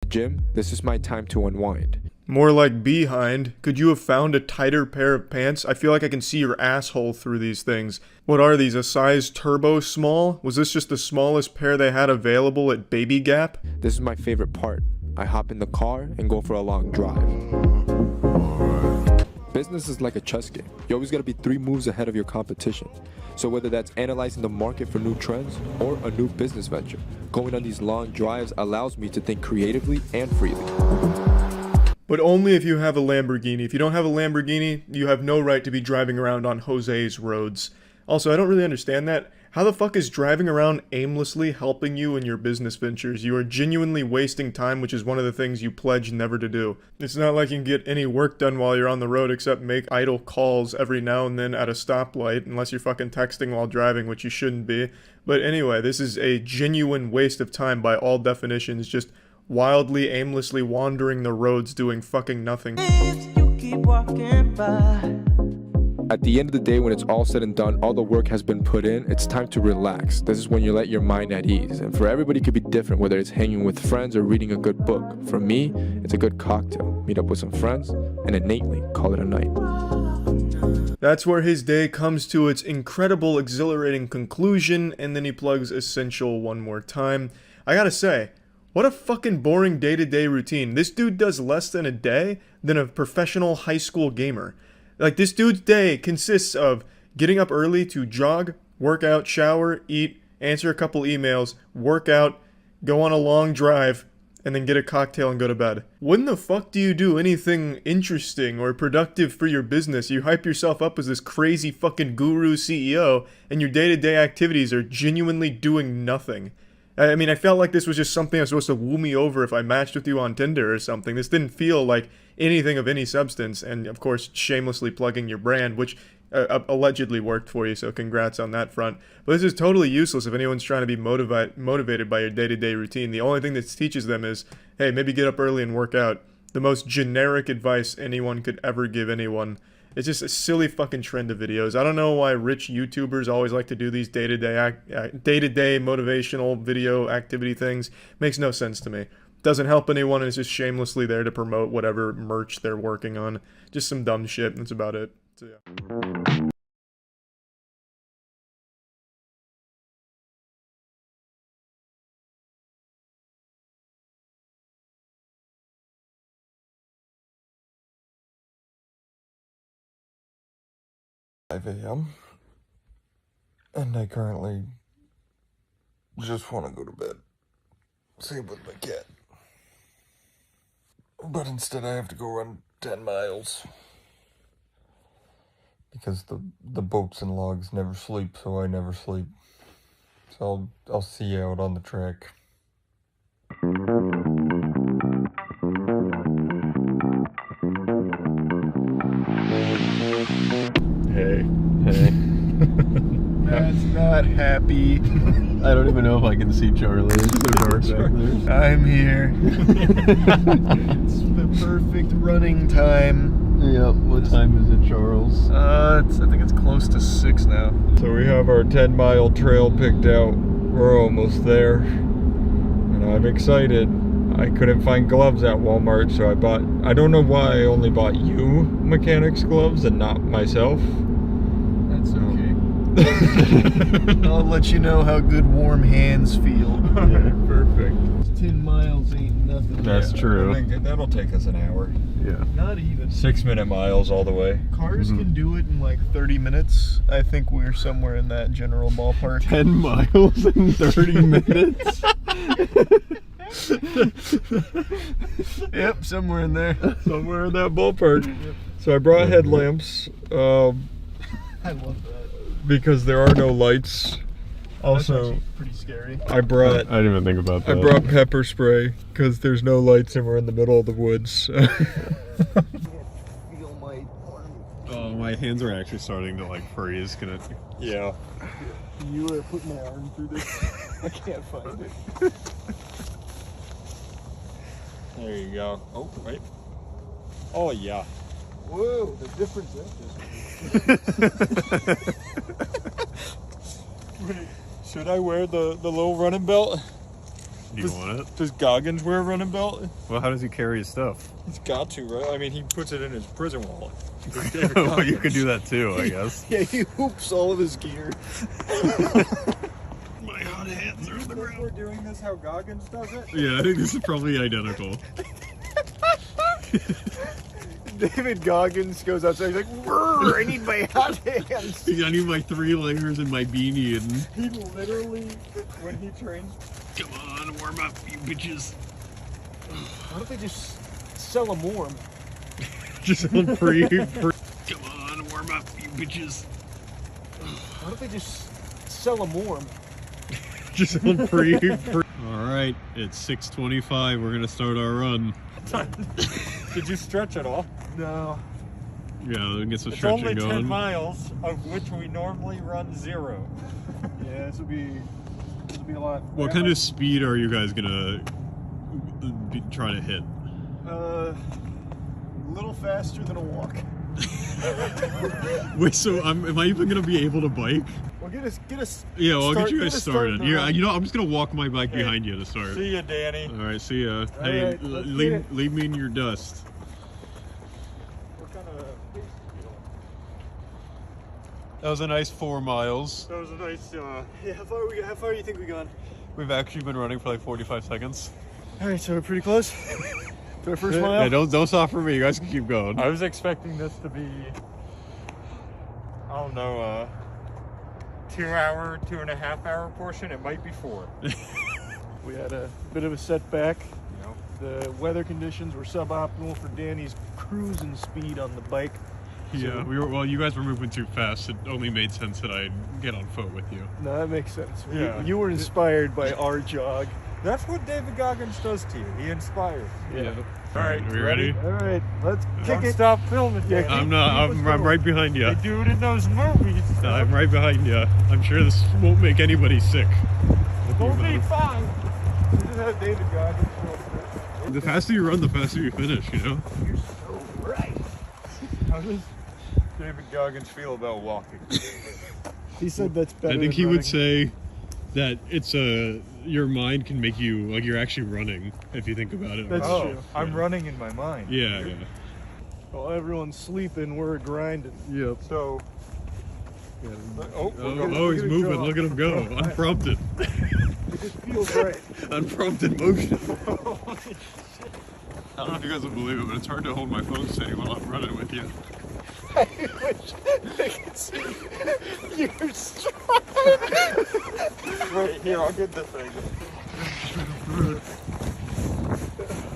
Gym, this is my time to unwind. More like behind. Could you have found a tighter pair of pants? I feel like I can see your asshole through these things. What are these, a size turbo small? Was this just the smallest pair they had available at Baby Gap? This is my favorite part. I hop in the car and go for a long drive. Business is like a chess game. You always gotta be 3 moves ahead of your competition. So whether that's analyzing the market for new trends or a new business venture, going on these long drives allows me to think creatively and freely. But only if you have a Lamborghini. If you don't have a Lamborghini, you have no right to be driving around on Jose's roads. Also, I don't really understand that. How the fuck is driving around aimlessly helping you in your business ventures? You are genuinely wasting time, which is one of the things you pledge never to do. It's not like you can get any work done while you're on the road except make idle calls every now and then at a stoplight, unless you're fucking texting while driving, which you shouldn't be. But anyway, this is a genuine waste of time by all definitions, just wildly, aimlessly wandering the roads doing fucking nothing. At the end of the day, when it's all said and done, all the work has been put in, it's time to relax. This is when you let your mind at ease. And for everybody, it could be different, whether it's hanging with friends or reading a good book. For me, it's a good cocktail. Meet up with some friends and innately call it a night. That's where his day comes to its incredible, exhilarating conclusion, and then he plugs Essential one more time. I gotta say, what a fucking boring day-to-day routine. This dude does less than a day than a professional high school gamer. Like, this dude's day consists of getting up early to jog, work out, shower, eat, answer a couple emails, work out, go on a long drive, and then get a cocktail and go to bed. When the fuck do you do anything interesting or productive for your business? You hype yourself up as this crazy fucking guru CEO, and your day-to-day activities are genuinely doing nothing. I mean, I felt like this was just something that was supposed to woo me over if I matched with you on Tinder or something. This didn't feel like anything of any substance, and of course, shamelessly plugging your brand, which allegedly worked for you, so congrats on that front. But this is totally useless if anyone's trying to be motivated by your day-to-day routine. The only thing this teaches them is, hey, maybe get up early and work out. The most generic advice anyone could ever give anyone. It's just a silly fucking trend of videos. I don't know why rich YouTubers always like to do these day-to-day motivational video activity things. Makes no sense to me. Doesn't help anyone, and it's just shamelessly there to promote whatever merch they're working on. Just some dumb shit, and that's about it. So, yeah. A.m. and I currently just want to go to bed. Same with my cat. But instead I have to go run 10 miles. Because the boats and logs never sleep, so I never sleep. So I'll see you out on the track. Hey. That's not happy. I don't even know if I can see Charlie. It's so dark back there. I'm here. It's the perfect running time. Yep, what time is it, Charles? I think it's close to 6 now. So we have our 10-mile trail picked out. We're almost there. And I'm excited. I couldn't find gloves at Walmart, so I don't know why I only bought you mechanics gloves and not myself. That's okay. I'll let you know how good warm hands feel. Yeah, perfect. 10 miles ain't nothing. That's true. I think that'll take us an hour. Yeah. Not even. 6-minute miles all the way. Cars can do it in like 30 minutes. I think we're somewhere in that general ballpark. 10 miles in 30 minutes? Yep, somewhere in there. Somewhere in that ballpark. So I brought headlamps. I love that. Because there are no lights. Also, That's pretty scary. I brought I didn't even think about that. I brought pepper spray because there's no lights and we're in the middle of the woods. Oh, my hands are actually starting to like freeze. Yeah. You were putting my arm through this. I can't find it. There you go. Oh, right. Oh, yeah. Whoa, the difference Wait, should I wear the little running belt? Do you want it? Does Goggins wear a running belt? Well, how does he carry his stuff? He's got to, right? I mean, he puts it in his prison wallet. Well, you could do that too, I guess. Yeah, he hoops all of his gear. My hot hands are on the ground. We're doing this how Goggins does it? Yeah, I think this is probably identical. David Goggins goes outside, he's like, "Brr, I need my hot hands." I need my 3 layers and my beanie and... He literally, when he trains... Come on, warm up, you bitches. Why don't they just sell them warm? Just on free. Come on, warm up, you bitches. Why don't they just sell them warm? Just on free. Alright, it's 6:25, we're gonna start our run. Did you stretch at all? No. Yeah, let's get some It's stretching only 10 going. miles, of which we normally run 0. Yeah, this will be a lot. What kind of speed are you guys gonna try to hit? A little faster than a walk. Wait, so am I even gonna be able to bike? Well, get us. Yeah, well, I'll get you guys us started. started. Yeah, you know, I'm just gonna walk my bike behind you to start. See ya, Danny. All right, see ya. Hey, right, let's get it. leave me in your dust. What kind of pace you on? That was a nice 4 miles. That was a nice, Yeah, how far do you think we gone? We've actually been running for like 45 seconds. All right, so we're pretty close to our first mile. Yeah, don't stop for me. You guys can keep going. I was expecting this to be, I don't know, 2-hour, 2.5-hour portion. It might be 4. We had a bit of a setback. Yep. The weather conditions were suboptimal for Danny's cruising speed on the bike. Yeah, you guys were moving too fast. It only made sense that I'd get on foot with you. No, that makes sense. Yeah. You were inspired by our jog. That's what David Goggins does to you. He inspires. Yeah. All right, we ready? All right, let's kick Don't it. stop filming. Yeah, Danny. I'm right behind you. They do it in those movies. I'm right behind you. I'm sure this won't make anybody sick. We'll be fine. We just had David Goggins. The faster you run, the faster you finish, you know? You're so right. How does David Goggins feel about walking? He said that's better. I think than he would running. say that it's your mind can make you, like, you're actually running, if you think about it. That's true. I'm running in my mind. Yeah. While everyone's sleeping, we're grinding. Yep. So, Oh, he's moving. Look at him go. Unprompted. It just feels right. Unprompted motion. I don't know if you guys will believe it, but it's hard to hold my phone steady while I'm running with you. I wish they could see you're strong. Wait, here, I'll get the thing.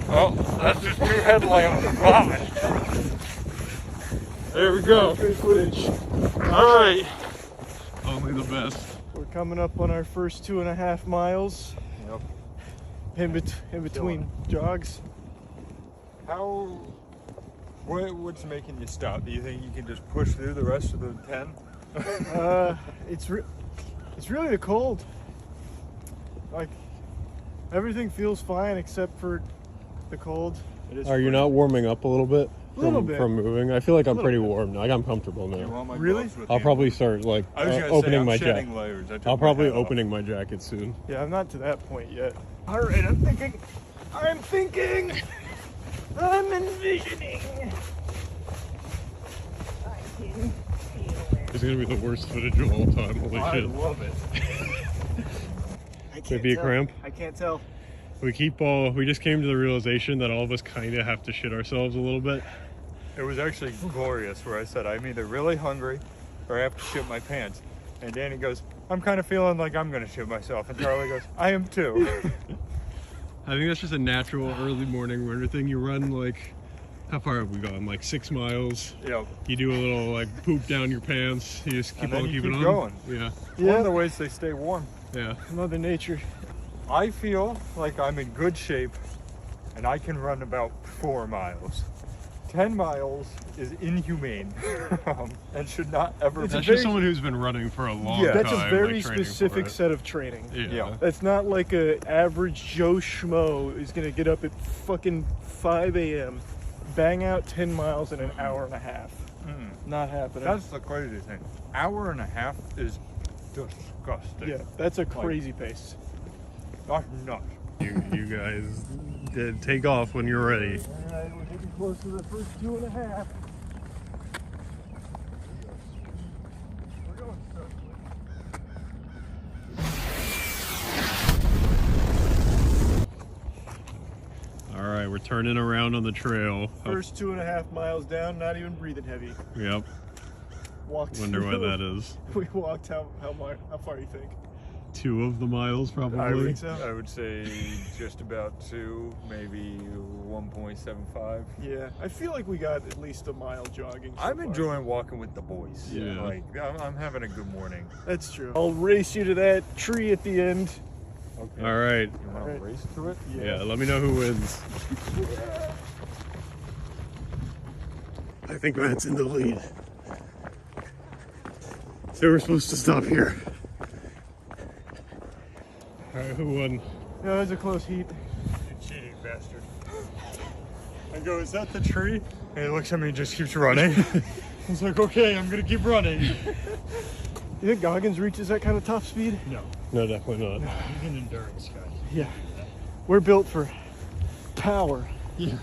Oh, that's just 2 headlamps and vomit. There we go. Good footage. All right. Only the best. We're coming up on our first 2.5 miles. Yep. In between jogs. What's making you stop? Do you think you can just push through the rest of the 10? It's really the cold. Like, everything feels fine except for the cold. Are you not warming up a little bit Little bit. from moving? I feel like I'm pretty warm now. Like I'm comfortable now. Really? I'll probably start like opening my jacket. I'll probably opening my jacket soon. Yeah, I'm not to that point yet. All right, I'm thinking. I'm envisioning. It's gonna be the worst footage of all time. Holy I shit! love it. Could it be a cramp? I can't tell. We just came to the realization that all of us kind of have to shit ourselves a little bit. It was actually glorious where I said, I'm either really hungry or I have to shit my pants. And Danny goes, I'm kind of feeling like I'm going to shit myself. And Charlie goes, I am too. I think that's just a natural early morning runner thing. You run like, how far have we gone? Like 6 miles. Yep. You do a little like poop down your pants. You just keep on keeping on. Going. Yeah. One of the ways they stay warm. Yeah. Mother Nature. I feel like I'm in good shape and I can run about 4 miles. 10 miles is inhumane and should not ever be. That's just someone who's been running for a long time. That's a very like, specific set of training. Yeah. That's not like a average Joe Schmo is gonna get up at fucking 5 a.m., bang out 10 miles in an hour and a half. Not happening. That's the crazy thing. Hour and a half is disgusting. Yeah, that's a crazy pace. That's nuts. You guys did take off when you're ready. Alright, we're getting close to the first 2.5. We're going so All right, we're turning around on the trail. First 2.5 miles down, not even breathing heavy. Yep. Walked. Wonder why that is. We walked how far you think? 2 of the miles, probably. I think so. I would say just about 2, maybe 1.75. Yeah, I feel like we got at least a mile jogging. I'm enjoying walking with the boys. Yeah. Like, I'm having a good morning. That's true. I'll race you to that tree at the end. Okay. All right. You want to race to it? Yeah, let me know who wins. I think Matt's in the lead. So we're supposed to stop here. All right, who won? Yeah, it was a close heat. You cheating bastard. I go, is that the tree? And he looks at me and just keeps running. I was like, okay, I'm going to keep running. You think Goggins reaches that kind of top speed? No, definitely not. He's an endurance guy. Yeah. We're built for power. Yeah.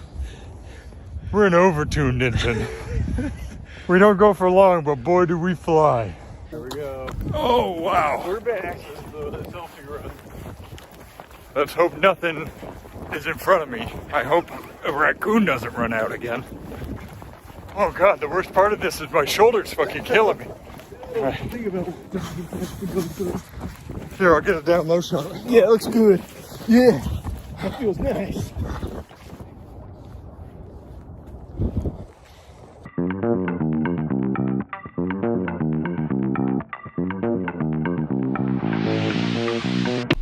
We're an overtuned engine. We don't go for long, but boy, do we fly. Here we go. Oh, wow. We're back. The selfie run. Let's hope nothing is in front of me. I hope a raccoon doesn't run out again. Oh God, the worst part of this is my shoulder's fucking killing me. Right. Think about it. Here, I'll get a down low shot. Yeah, it looks good. Yeah, that feels nice.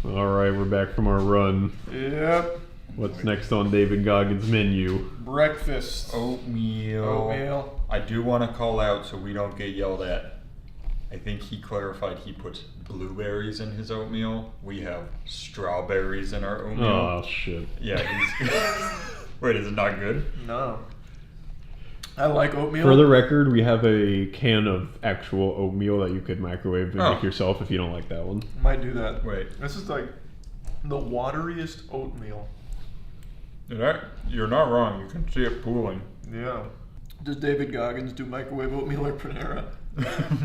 All right, we're back from our run. Yep. What's next on David Goggins' menu? Breakfast. Oatmeal. I do want to call out so we don't get yelled at. I think he clarified he puts blueberries in his oatmeal. We have strawberries in our oatmeal. Oh, shit. Yeah, he's... Wait, is it not good? No. I like oatmeal. For the record, we have a can of actual oatmeal that you could microwave and make yourself if you don't like that one. Might do that. Wait. This is like the wateriest oatmeal. You're not wrong. You can see it pooling. Yeah. Does David Goggins do microwave oatmeal or Panera?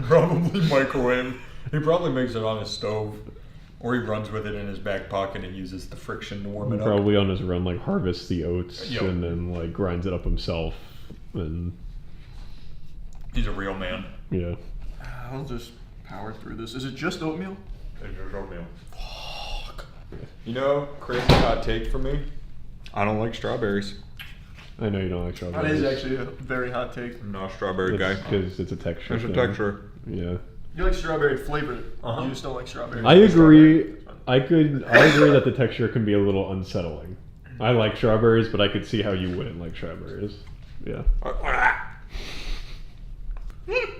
Probably microwave. He probably makes it on his stove. Or he runs with it in his back pocket and uses the friction to warm it up. Probably on his run, like harvests the oats and then like grinds it up himself. And he's a real man. Yeah. I'll just power through this. Is it just oatmeal? It's just oatmeal. Fuck. You know, crazy hot take for me. I don't like strawberries. I know you don't like strawberries. That is actually a very hot take. I'm not a strawberry guy. Because it's a texture. It's a texture. Yeah. You like strawberry flavored. You just don't like strawberry. I agree. I agree that the texture can be a little unsettling. I like strawberries, but I could see how you wouldn't like strawberries. Yeah.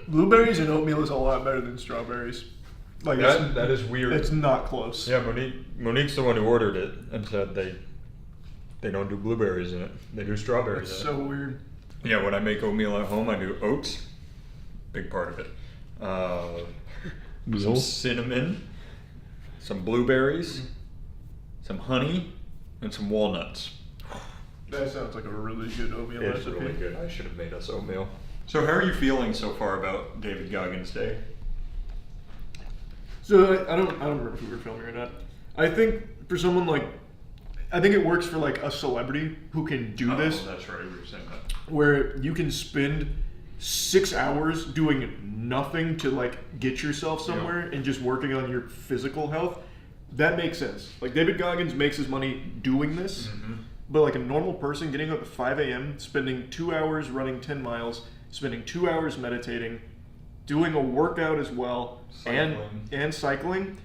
Blueberries and oatmeal is a lot better than strawberries. Like that is weird. It's not close. Yeah, Monique's the one who ordered it and said they They don't do blueberries in it. They do strawberries That's in so it. weird. Yeah, when I make oatmeal at home, I do oats. Big part of it. Some cinnamon, some blueberries, some honey, and some walnuts. That sounds like a really good oatmeal It's recipe. really good. I should have made us oatmeal. So how are you feeling so far about David Goggin's day? So I don't remember if we were filming or not. I think for someone like, I think it works for like a celebrity who can do this, That's right, we were saying that. where you can spend 6 hours doing nothing to like get yourself somewhere and just working on your physical health. That makes sense. Like David Goggins makes his money doing this, but like a normal person getting up at 5 a.m., spending 2 hours running 10 miles, spending 2 hours meditating, doing a workout as well, and cycling,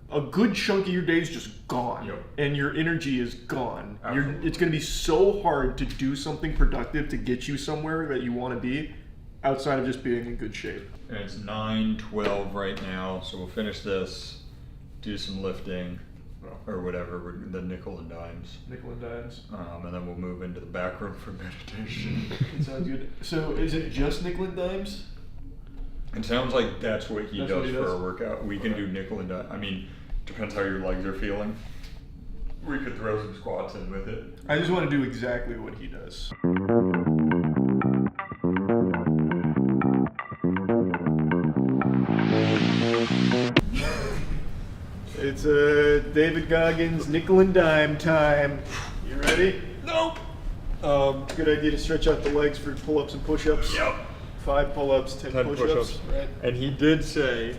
a good chunk of your day is just gone, and your energy is gone. It's going to be so hard to do something productive to get you somewhere that you want to be outside of just being in good shape. And it's 9:12 right now, so we'll finish this, do some lifting, or whatever, the nickel and dimes. Nickel and dimes. And then we'll move into the back room for meditation. It sounds good. So is it just nickel and dimes? It sounds like that's what he That's does what he for does? a workout. We can do nickel and dime. I mean, depends how your legs are feeling. We could throw some squats in with it. I just want to do exactly what he does. It's David Goggins nickel and dime time. You ready? Nope. Good idea to stretch out the legs for pull-ups and push-ups. Yep. 5 pull-ups, 10 push-ups. Right. And he did say,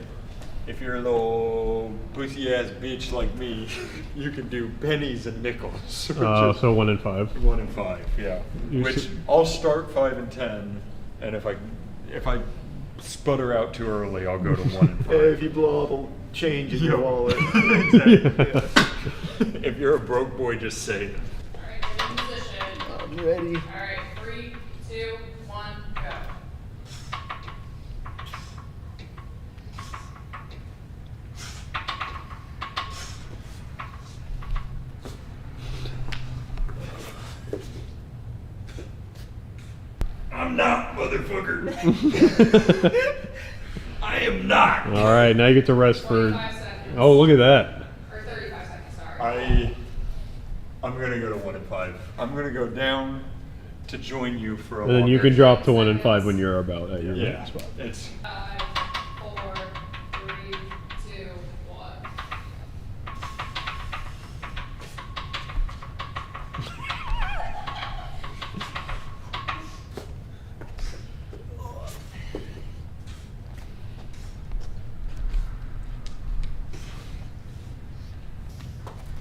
if you're a little pussy-ass bitch like me, you can do pennies and nickels. So 1 and 5. 1 and 5, yeah. Which I'll start 5 and 10, and if I sputter out too early, I'll go to 1 and 5. If you blow all the change in your wallet. Exactly. If you're a broke boy, just say it. Alright, get in position. I'm ready. Alright, 3, 2, 1, go. I'm not, motherfucker. I am not. All right, now you get to rest for. 25 seconds. Oh, look at that. Or 35 seconds, sorry. I'm gonna go to 1 and 5. I'm gonna go down to join you for a And then you longer- can drop to 1 and 5 when you're about at your Yeah, spot. it's 5, 4, 3, 2, 1.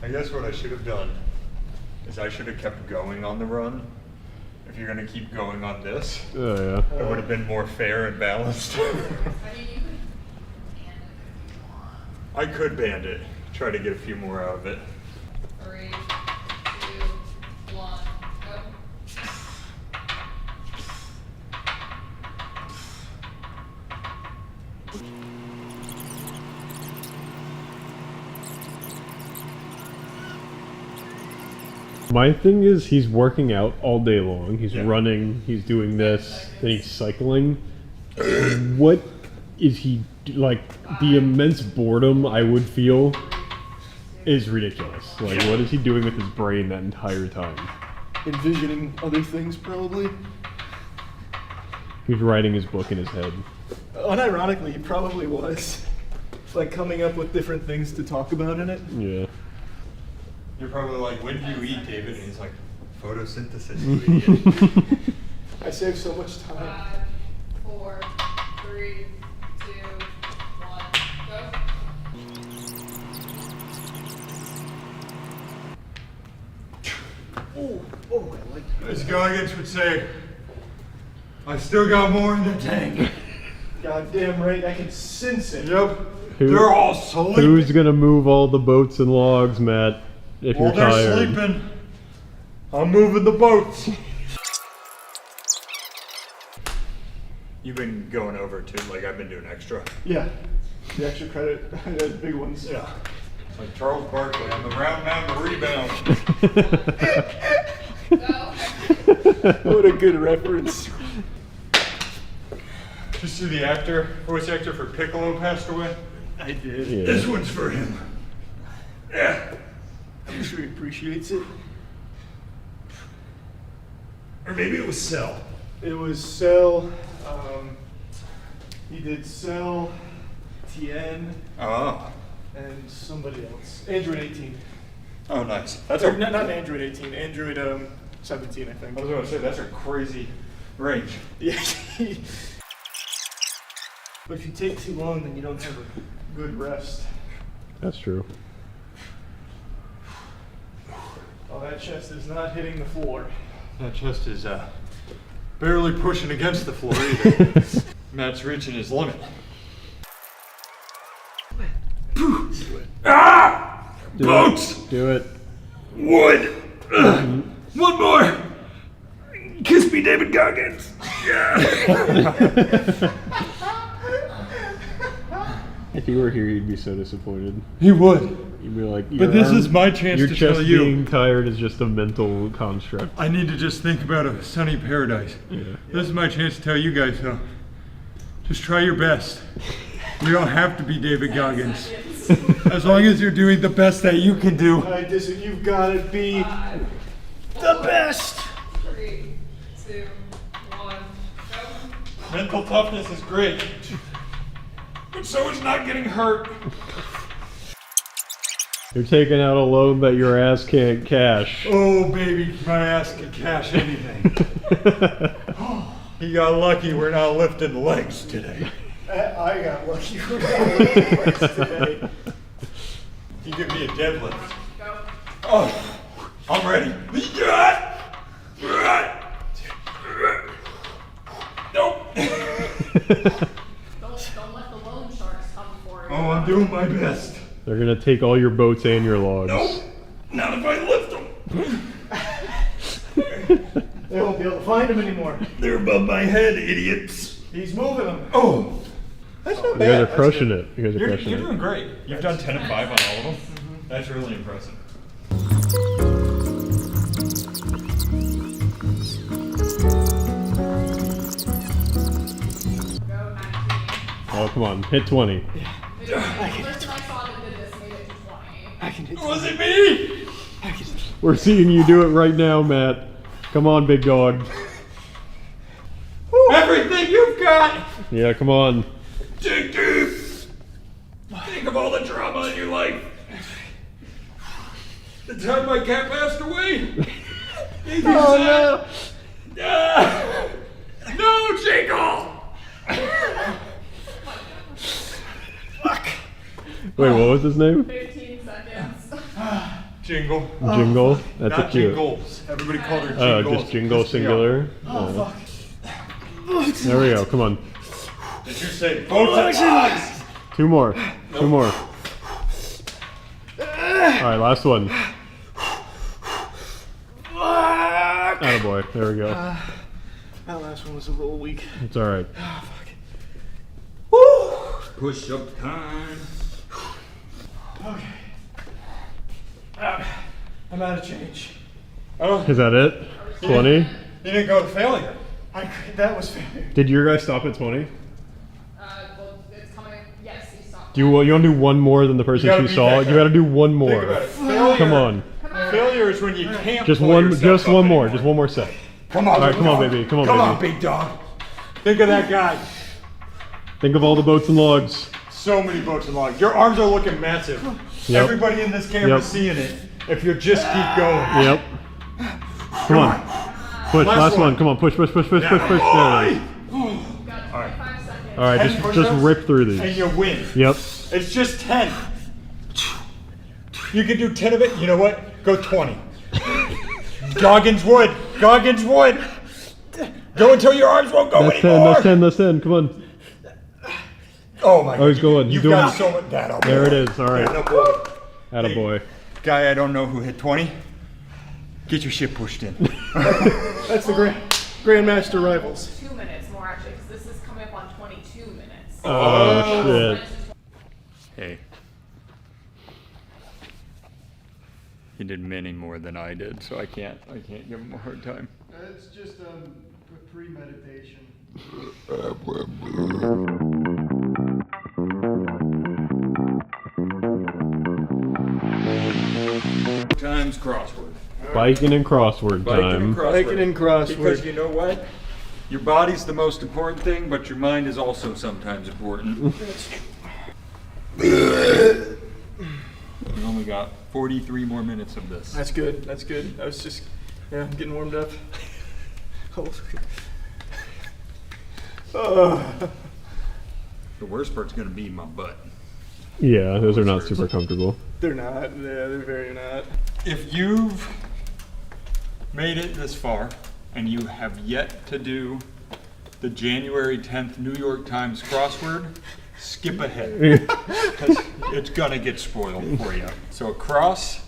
I guess what I should have done is I should have kept going on the run. If you're gonna keep going on this, Oh, yeah. it would have been more fair and balanced. I mean, you could band it if you want. I could band it, try to get a few more out of it. 3, 2, 1, go. My thing is, he's working out all day long. He's Yeah. running. He's doing this. Then he's cycling. What is he like? The immense boredom I would feel is ridiculous. Like, what is he doing with his brain that entire time? Envisioning other things, probably. He's writing his book in his head. Unironically, he probably was. Like coming up with different things to talk about in it. Yeah. You're probably like, when do you eat, David? And he's like, photosynthesis, you idiot. I save so much time. 5, 4, 3, 2, 1, go. Oh, I like As Goggins would say, I still got more in the tank. Goddamn right, I can sense it. Yep. They're all sleeping. Who's gonna move all the boats and logs, Matt? If While you're they're tired. sleeping, I'm moving the boats. You've been going over too, like I've been doing extra. Yeah. The extra credit, the big ones. Yeah. It's like Charles Barkley on the round mound rebound. What a good reference. Did you see the actor, voice actor for Piccolo passed away? I did. Yeah. This one's for him. Yeah. I'm sure he appreciates it. Or maybe it was Cell. It was Cell. He did Cell, Tien, Oh. and somebody else. Android 18. Oh, nice. That's Or, a, not Android 18. Android 17, I think. I was going to say, that's a crazy range. Yeah. But if you take too long, then you don't have a good rest. That's true. Oh, that chest is not hitting the floor. That chest is barely pushing against the floor either. Matt's reaching his limit. Ah! Boats! Do it. Wood! One more! Kiss me, David Goggin! Yeah! If he were here, he'd be so disappointed. He would. He'd be like, But this is my chance your to chest tell you. being tired is just a mental construct. I need to just think about a sunny paradise. Yeah. This is my chance to tell you guys, though. Just try your best. You don't have to be David Goggins. As long as you're doing the best that you can do. You've got to be the best. 3, 2, 1, go. Mental toughness is great. But so is not getting hurt. You're taking out a loan that your ass can't cash. Oh, baby, my ass can cash anything. He got lucky we're not lifting legs today. I got lucky for legs today. You give me a deadlift. Go. Oh, I'm ready. Nope. Don't let the loan sharks come for you. Oh, I'm doing my best. They're gonna take all your boats and your logs. Nope. Not if I lift them. They won't be able to find him anymore. They're above my head, idiots. He's moving them. Oh. That's not You bad. guys are crushing it. You guys are You're crushing it. doing great. You've done 10 and 5 on all of them. That's really impressive. Go 19. Oh, come on. Hit 20. The person I saw that did this made it to 20. I can hit Was it me? We're seeing you do it right now, Matt. Come on, big dog. Everything you've got. Yeah, come on. Dig deep. Think of all the drama in your life. The time my cat passed away. Oh, no. No, Jingle. Wait, what was his name? 15 seconds. Jingle. Jingle. That's Not a cute. Jingles. Everybody called her Oh, Jingles. just Jingle singular. There we go. Come on. Did you say both sides? Two more. Two more. Alright, last one. Attaboy. There we go. That last one was a little weak. It's alright. Push up time. Okay. I'm out of change. Oh, Is that it? 20? you didn't go to failure. That was failure. Did your guys stop at 20? Well, it's coming. Yes, he stopped. Do you want to do one more than the person gotta who beat saw that it? guy. You gotta do one Think more. about it. Failure. Come on. Failure is when you can't. Just pull one yourself just up one more. anymore. Just one more set. Come on. Alright, big come on, dog. baby. Come on, Come baby. on, big dog. Think of that guy. Think of all the boats and logs. So many boats and logs. Your arms are looking massive. Yep. Everybody in this camera is Yep. seeing it. If you just keep going. Yep. Come on. Push. Last one. Come on. Push. Push. Push. Push. Push. Push. There it is. You've got 25 seconds. All right. 10 Just push-ups, rip through And these. you win. Yep. It's just 10. You can do 10 of it. You know what? Go 20. Goggins wood. Goggins wood. Go until your arms won't go That's 10. anymore. That's 10. That's 10. Come on. Oh my god. Oh, he's going. He's You've doing got it. so much. That There it is. All right. Attaboy. Attaboy. Guy I don't know who hit 20. Get your shit pushed in. That's the Grandmaster Rivals. 2 minutes more actually, because this is coming up on 22 minutes. Oh, shit. Hey. He did many more than I did, so I can't give him a hard time. It's just premeditation. Times crossword. Biking and crossword time. Biking and crossword. Because you know what? Your body's the most important thing, but your mind is also sometimes important. We only got 43 more minutes of this. That's good. That's good. I was just, I'm getting warmed up. The worst part's gonna be my butt. Yeah, those are not super comfortable. They're not. Yeah, they're very not. If you've made it this far and you have yet to do the January 10th New York Times crossword, skip ahead. 'Cause it's gonna get spoiled for you. So across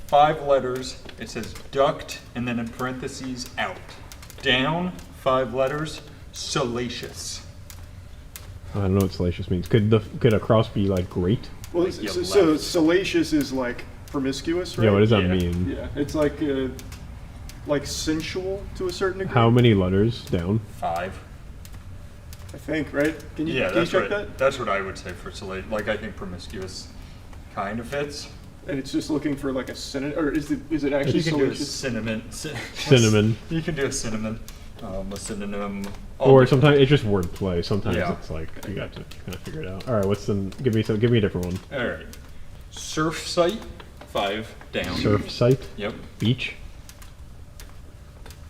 5 letters, it says duct and then in parentheses out. Down 5 letters, salacious. I don't know what salacious means. Could a cross be like great? Well, Like so salacious is like promiscuous, right? Yeah, what does that Yeah. mean? Yeah, it's like sensual to a certain degree. How many letters down? 5. I think, right? Can you, Yeah, can you that's check right. that? That's what I would say for salacious. Like I think promiscuous kind of fits. And it's just looking for like a synonym, or is it actually You can do a salacious? cinnamon. Cinnamon. You can do a cinnamon. A synonym. Or sometimes it's just wordplay. Sometimes Yeah. it's like you got to kind of figure it out. All right, give me a different one. All right. Surf site, 5 down. Surf site. Yep. Beach.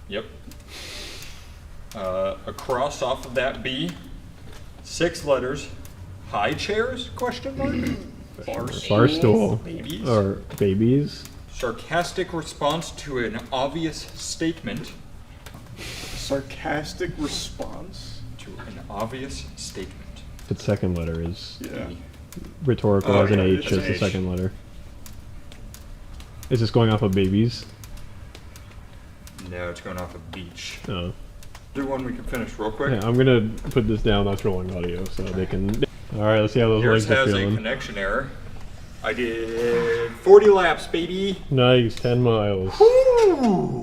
Yep. Across off of that B, 6 letters. High chairs? Question mark. Barstool. Babies. Or babies. Sarcastic response to an obvious statement. Sarcastic response To an obvious statement. The second letter is Yeah. rhetorical Oh, as an yeah, H it's as an the H. second letter. Is this going off of babies? No, it's going off of beach. Oh. Do one we can finish real quick. Yeah, I'm gonna put this down. That's rolling audio, so they can. All right, let's see how those Yours legs are has a feeling. connection error. I did 40 laps, baby. Nice, 10 miles.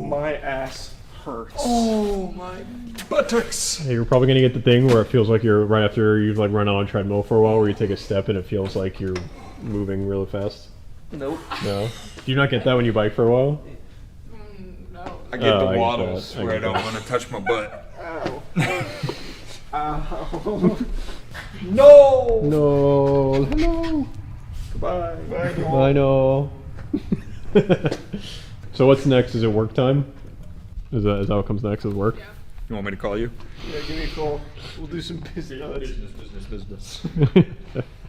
My ass hurts. Oh my buttocks. Hey, you're probably gonna get the thing where it feels like you're right after you've like run on a treadmill for a while, where you take a step and it feels like you're moving really fast. Nope. No. Do you not get that when you bike for a while? I get the I get waddles that. I where I get don't that. want to touch my butt. Ow. Ow. No! No. Hello. Goodbye. Bye. I know. So what's next? Is it work time? Is that what comes next? Is work? You want me to call you? Yeah, give me a call. We'll do some business. Business.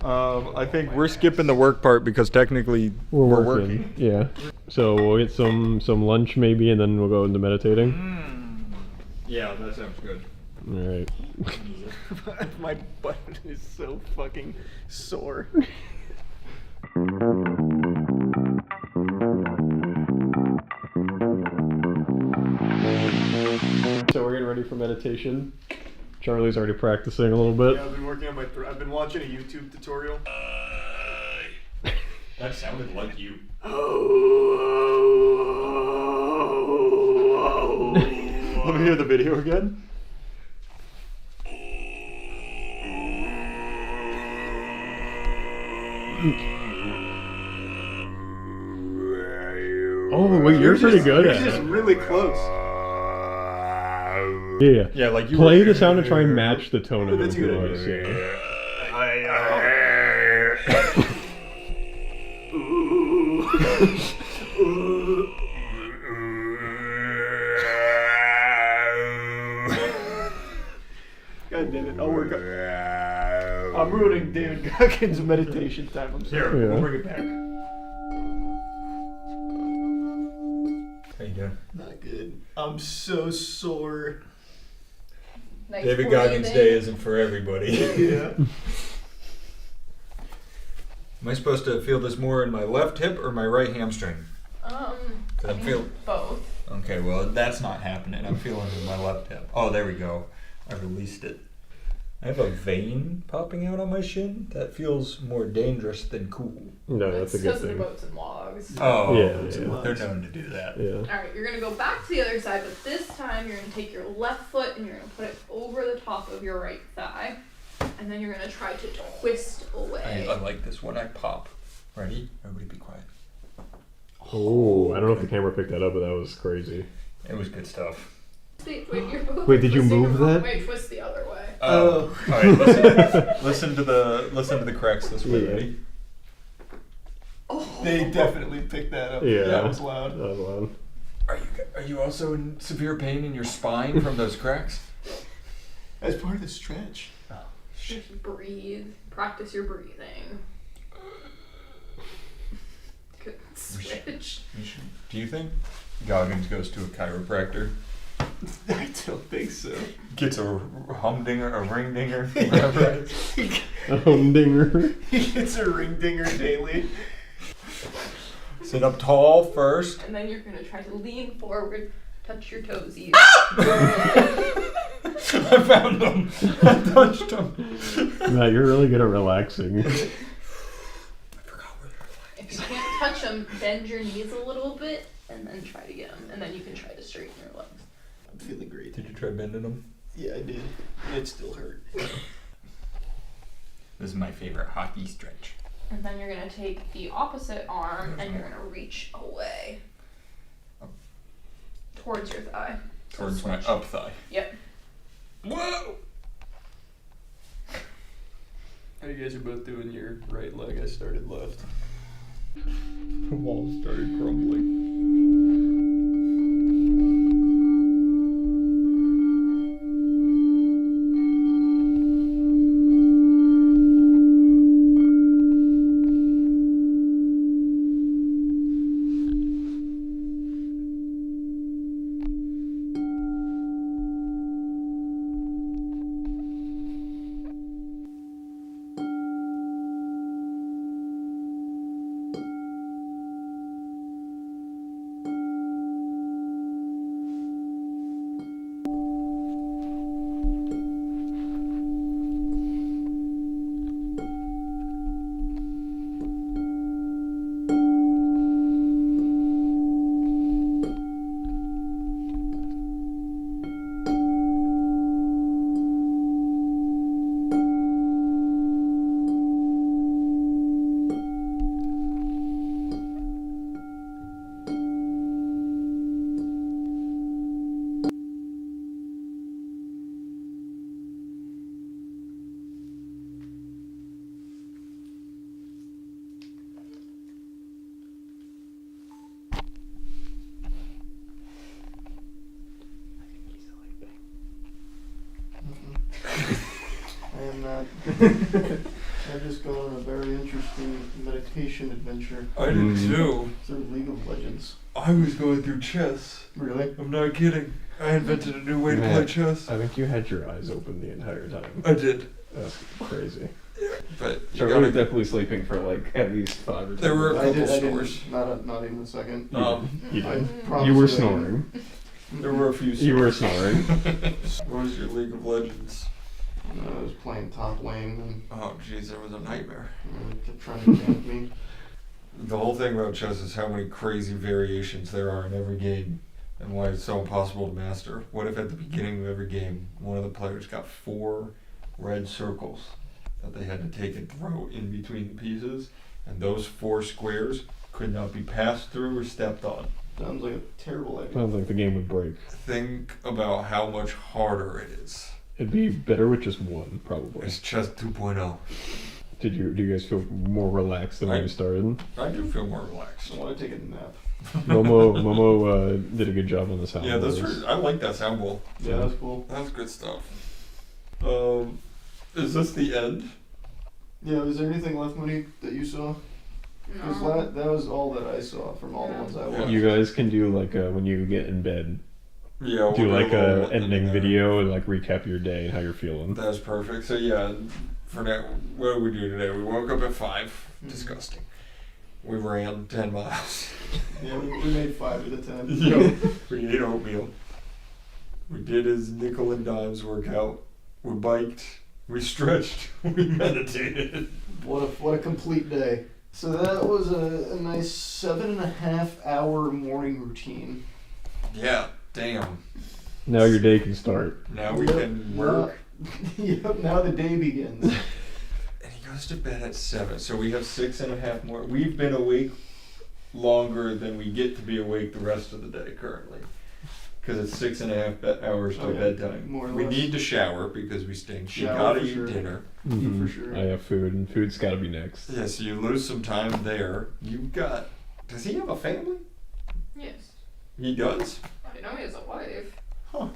I think we're skipping the work part because technically We're working. working. Yeah. So we'll get some lunch maybe, and then we'll go into meditating. Yeah, that sounds good. All right. My butt is so fucking sore. So we're getting ready for meditation. Charlie's already practicing a little bit. Yeah, I've been working on my throat. I've been watching a YouTube tutorial. That sounded like you. Let me hear the video again. Oh, wait, you're pretty good at This is it. really close. Yeah. Yeah, like you Play were- the sound and try and match the tone of That's his a good voice. Yeah. God damn it, I'll work on I'm ruining David Goggins' meditation time. I'm sorry. Here, Yeah. we'll bring it back. How you doing? Not good. I'm so sore. Nice David breathing. Goggins Day isn't for everybody. Yeah. Am I supposed to feel this more in my left hip or my right hamstring? I I'm mean, feeling. both. Okay, well that's not happening. I'm feeling it in my left hip. Oh, there we go. I released it. I have a vein popping out on my shin. That feels more dangerous than cool. No, that's a good Because of the thing. boats and logs. Oh, Yeah. they're known to do that. Yeah. Alright, you're gonna go back to the other side, but this time you're gonna take your left foot and you're gonna put it over the top of your right thigh. And then you're gonna try to twist away. I like this when I pop. Ready? Everybody be quiet. Oh, I don't know if the camera picked that up, but that was crazy. It was good stuff. Wait, you're both Wait, did you twisting move the wrong that? way, twist the other way. All right, listen to the cracks this way. Yeah. Ready? They definitely picked that up. Yeah. That was loud. That was loud. Are you also in severe pain in your spine from those cracks? As part of the stretch. Just breathe. Practice your breathing. Good switch. Do you think Goggins goes to a chiropractor? I don't think so. Gets a humdinger, a ring dinger, whatever it is. A humdinger. He gets a ring dinger daily. Sit up tall first. And then you're gonna try to lean forward, touch your toesies. I found them. I touched them. Matt, you're really good at relaxing. If you can't touch them, bend your knees a little bit and then try to get them. And then you can try to straighten your legs. I'm feeling great. Did you try bending them? Yeah, I did. It still hurt. This is my favorite hockey stretch. And then you're gonna take the opposite arm and you're gonna reach away. Towards your thigh. So Towards my switch. up thigh. Yep. Whoa! How you guys are both doing your right leg? I started left. The walls started crumbling. I am not. I've just gone on a very interesting meditation adventure I did too. through League of Legends. I was going through chess. Really? I'm not kidding. I invented a new way to play chess. I think you had your eyes open the entire time. I did. That's crazy. But you So I gotta was definitely sleeping for like at least 5 or 10 There were a I couple did. snores. Not even a second. You I did. promise You were I snoring. There were a few snores. You were snoring. What was your League of Legends? I was playing top lane and Oh jeez, that was a nightmare. they kept trying to gank me. The whole thing about chess is how many crazy variations there are in every game and why it's so impossible to master. What if at the beginning of every game, one of the players got 4 red circles that they had to take and throw in between the pieces, and those 4 squares could not be passed through or stepped on? Sounds like a terrible idea. Sounds like the game would break. Think about how much harder it is. It'd be better with just one, probably. It's chess 2.0. Do you guys feel more relaxed than when you started? I do feel more relaxed. I want to take a nap. Momo did a good job on the sound. Yeah, that's bars. I like that sound bowl. Yeah, that's cool. That's good stuff. Is this the end? Yeah, is there anything left, Monique, that you saw? Because No. that was all that I saw from all the ones I watched. You guys can do like when you get in bed. Yeah, Do we'll like do a a little ending there. video and like recap your day and how you're feeling. That's perfect. So yeah, for now, what did we do today? We woke up at 5. Mm-hmm. Disgusting. We ran 10 miles. Yeah, we made 5 of the 10. We ate oatmeal. We did his nickel and dimes workout. We biked. We stretched. We meditated. What a complete day. So that was a nice 7.5 hour morning routine. Yeah, damn. Now your day can start. Now we can work. Yep, now the day begins. And he goes to bed at 7, so we have 6.5 more. We've been awake longer than we get to be awake the rest of the day currently. Because it's 6.5 hours till bedtime. More or We less. need to shower because we stink. You Shower gotta for eat sure. dinner. For sure. I have food, and food's got to be next. Yeah, so you lose some time there. You've got. Does he have a family? Yes. He does? I know he has a wife. Huh.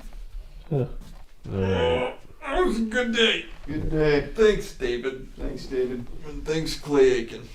That was a good day. Good day. Thanks, David. Thanks, David. And thanks, Clay Aiken.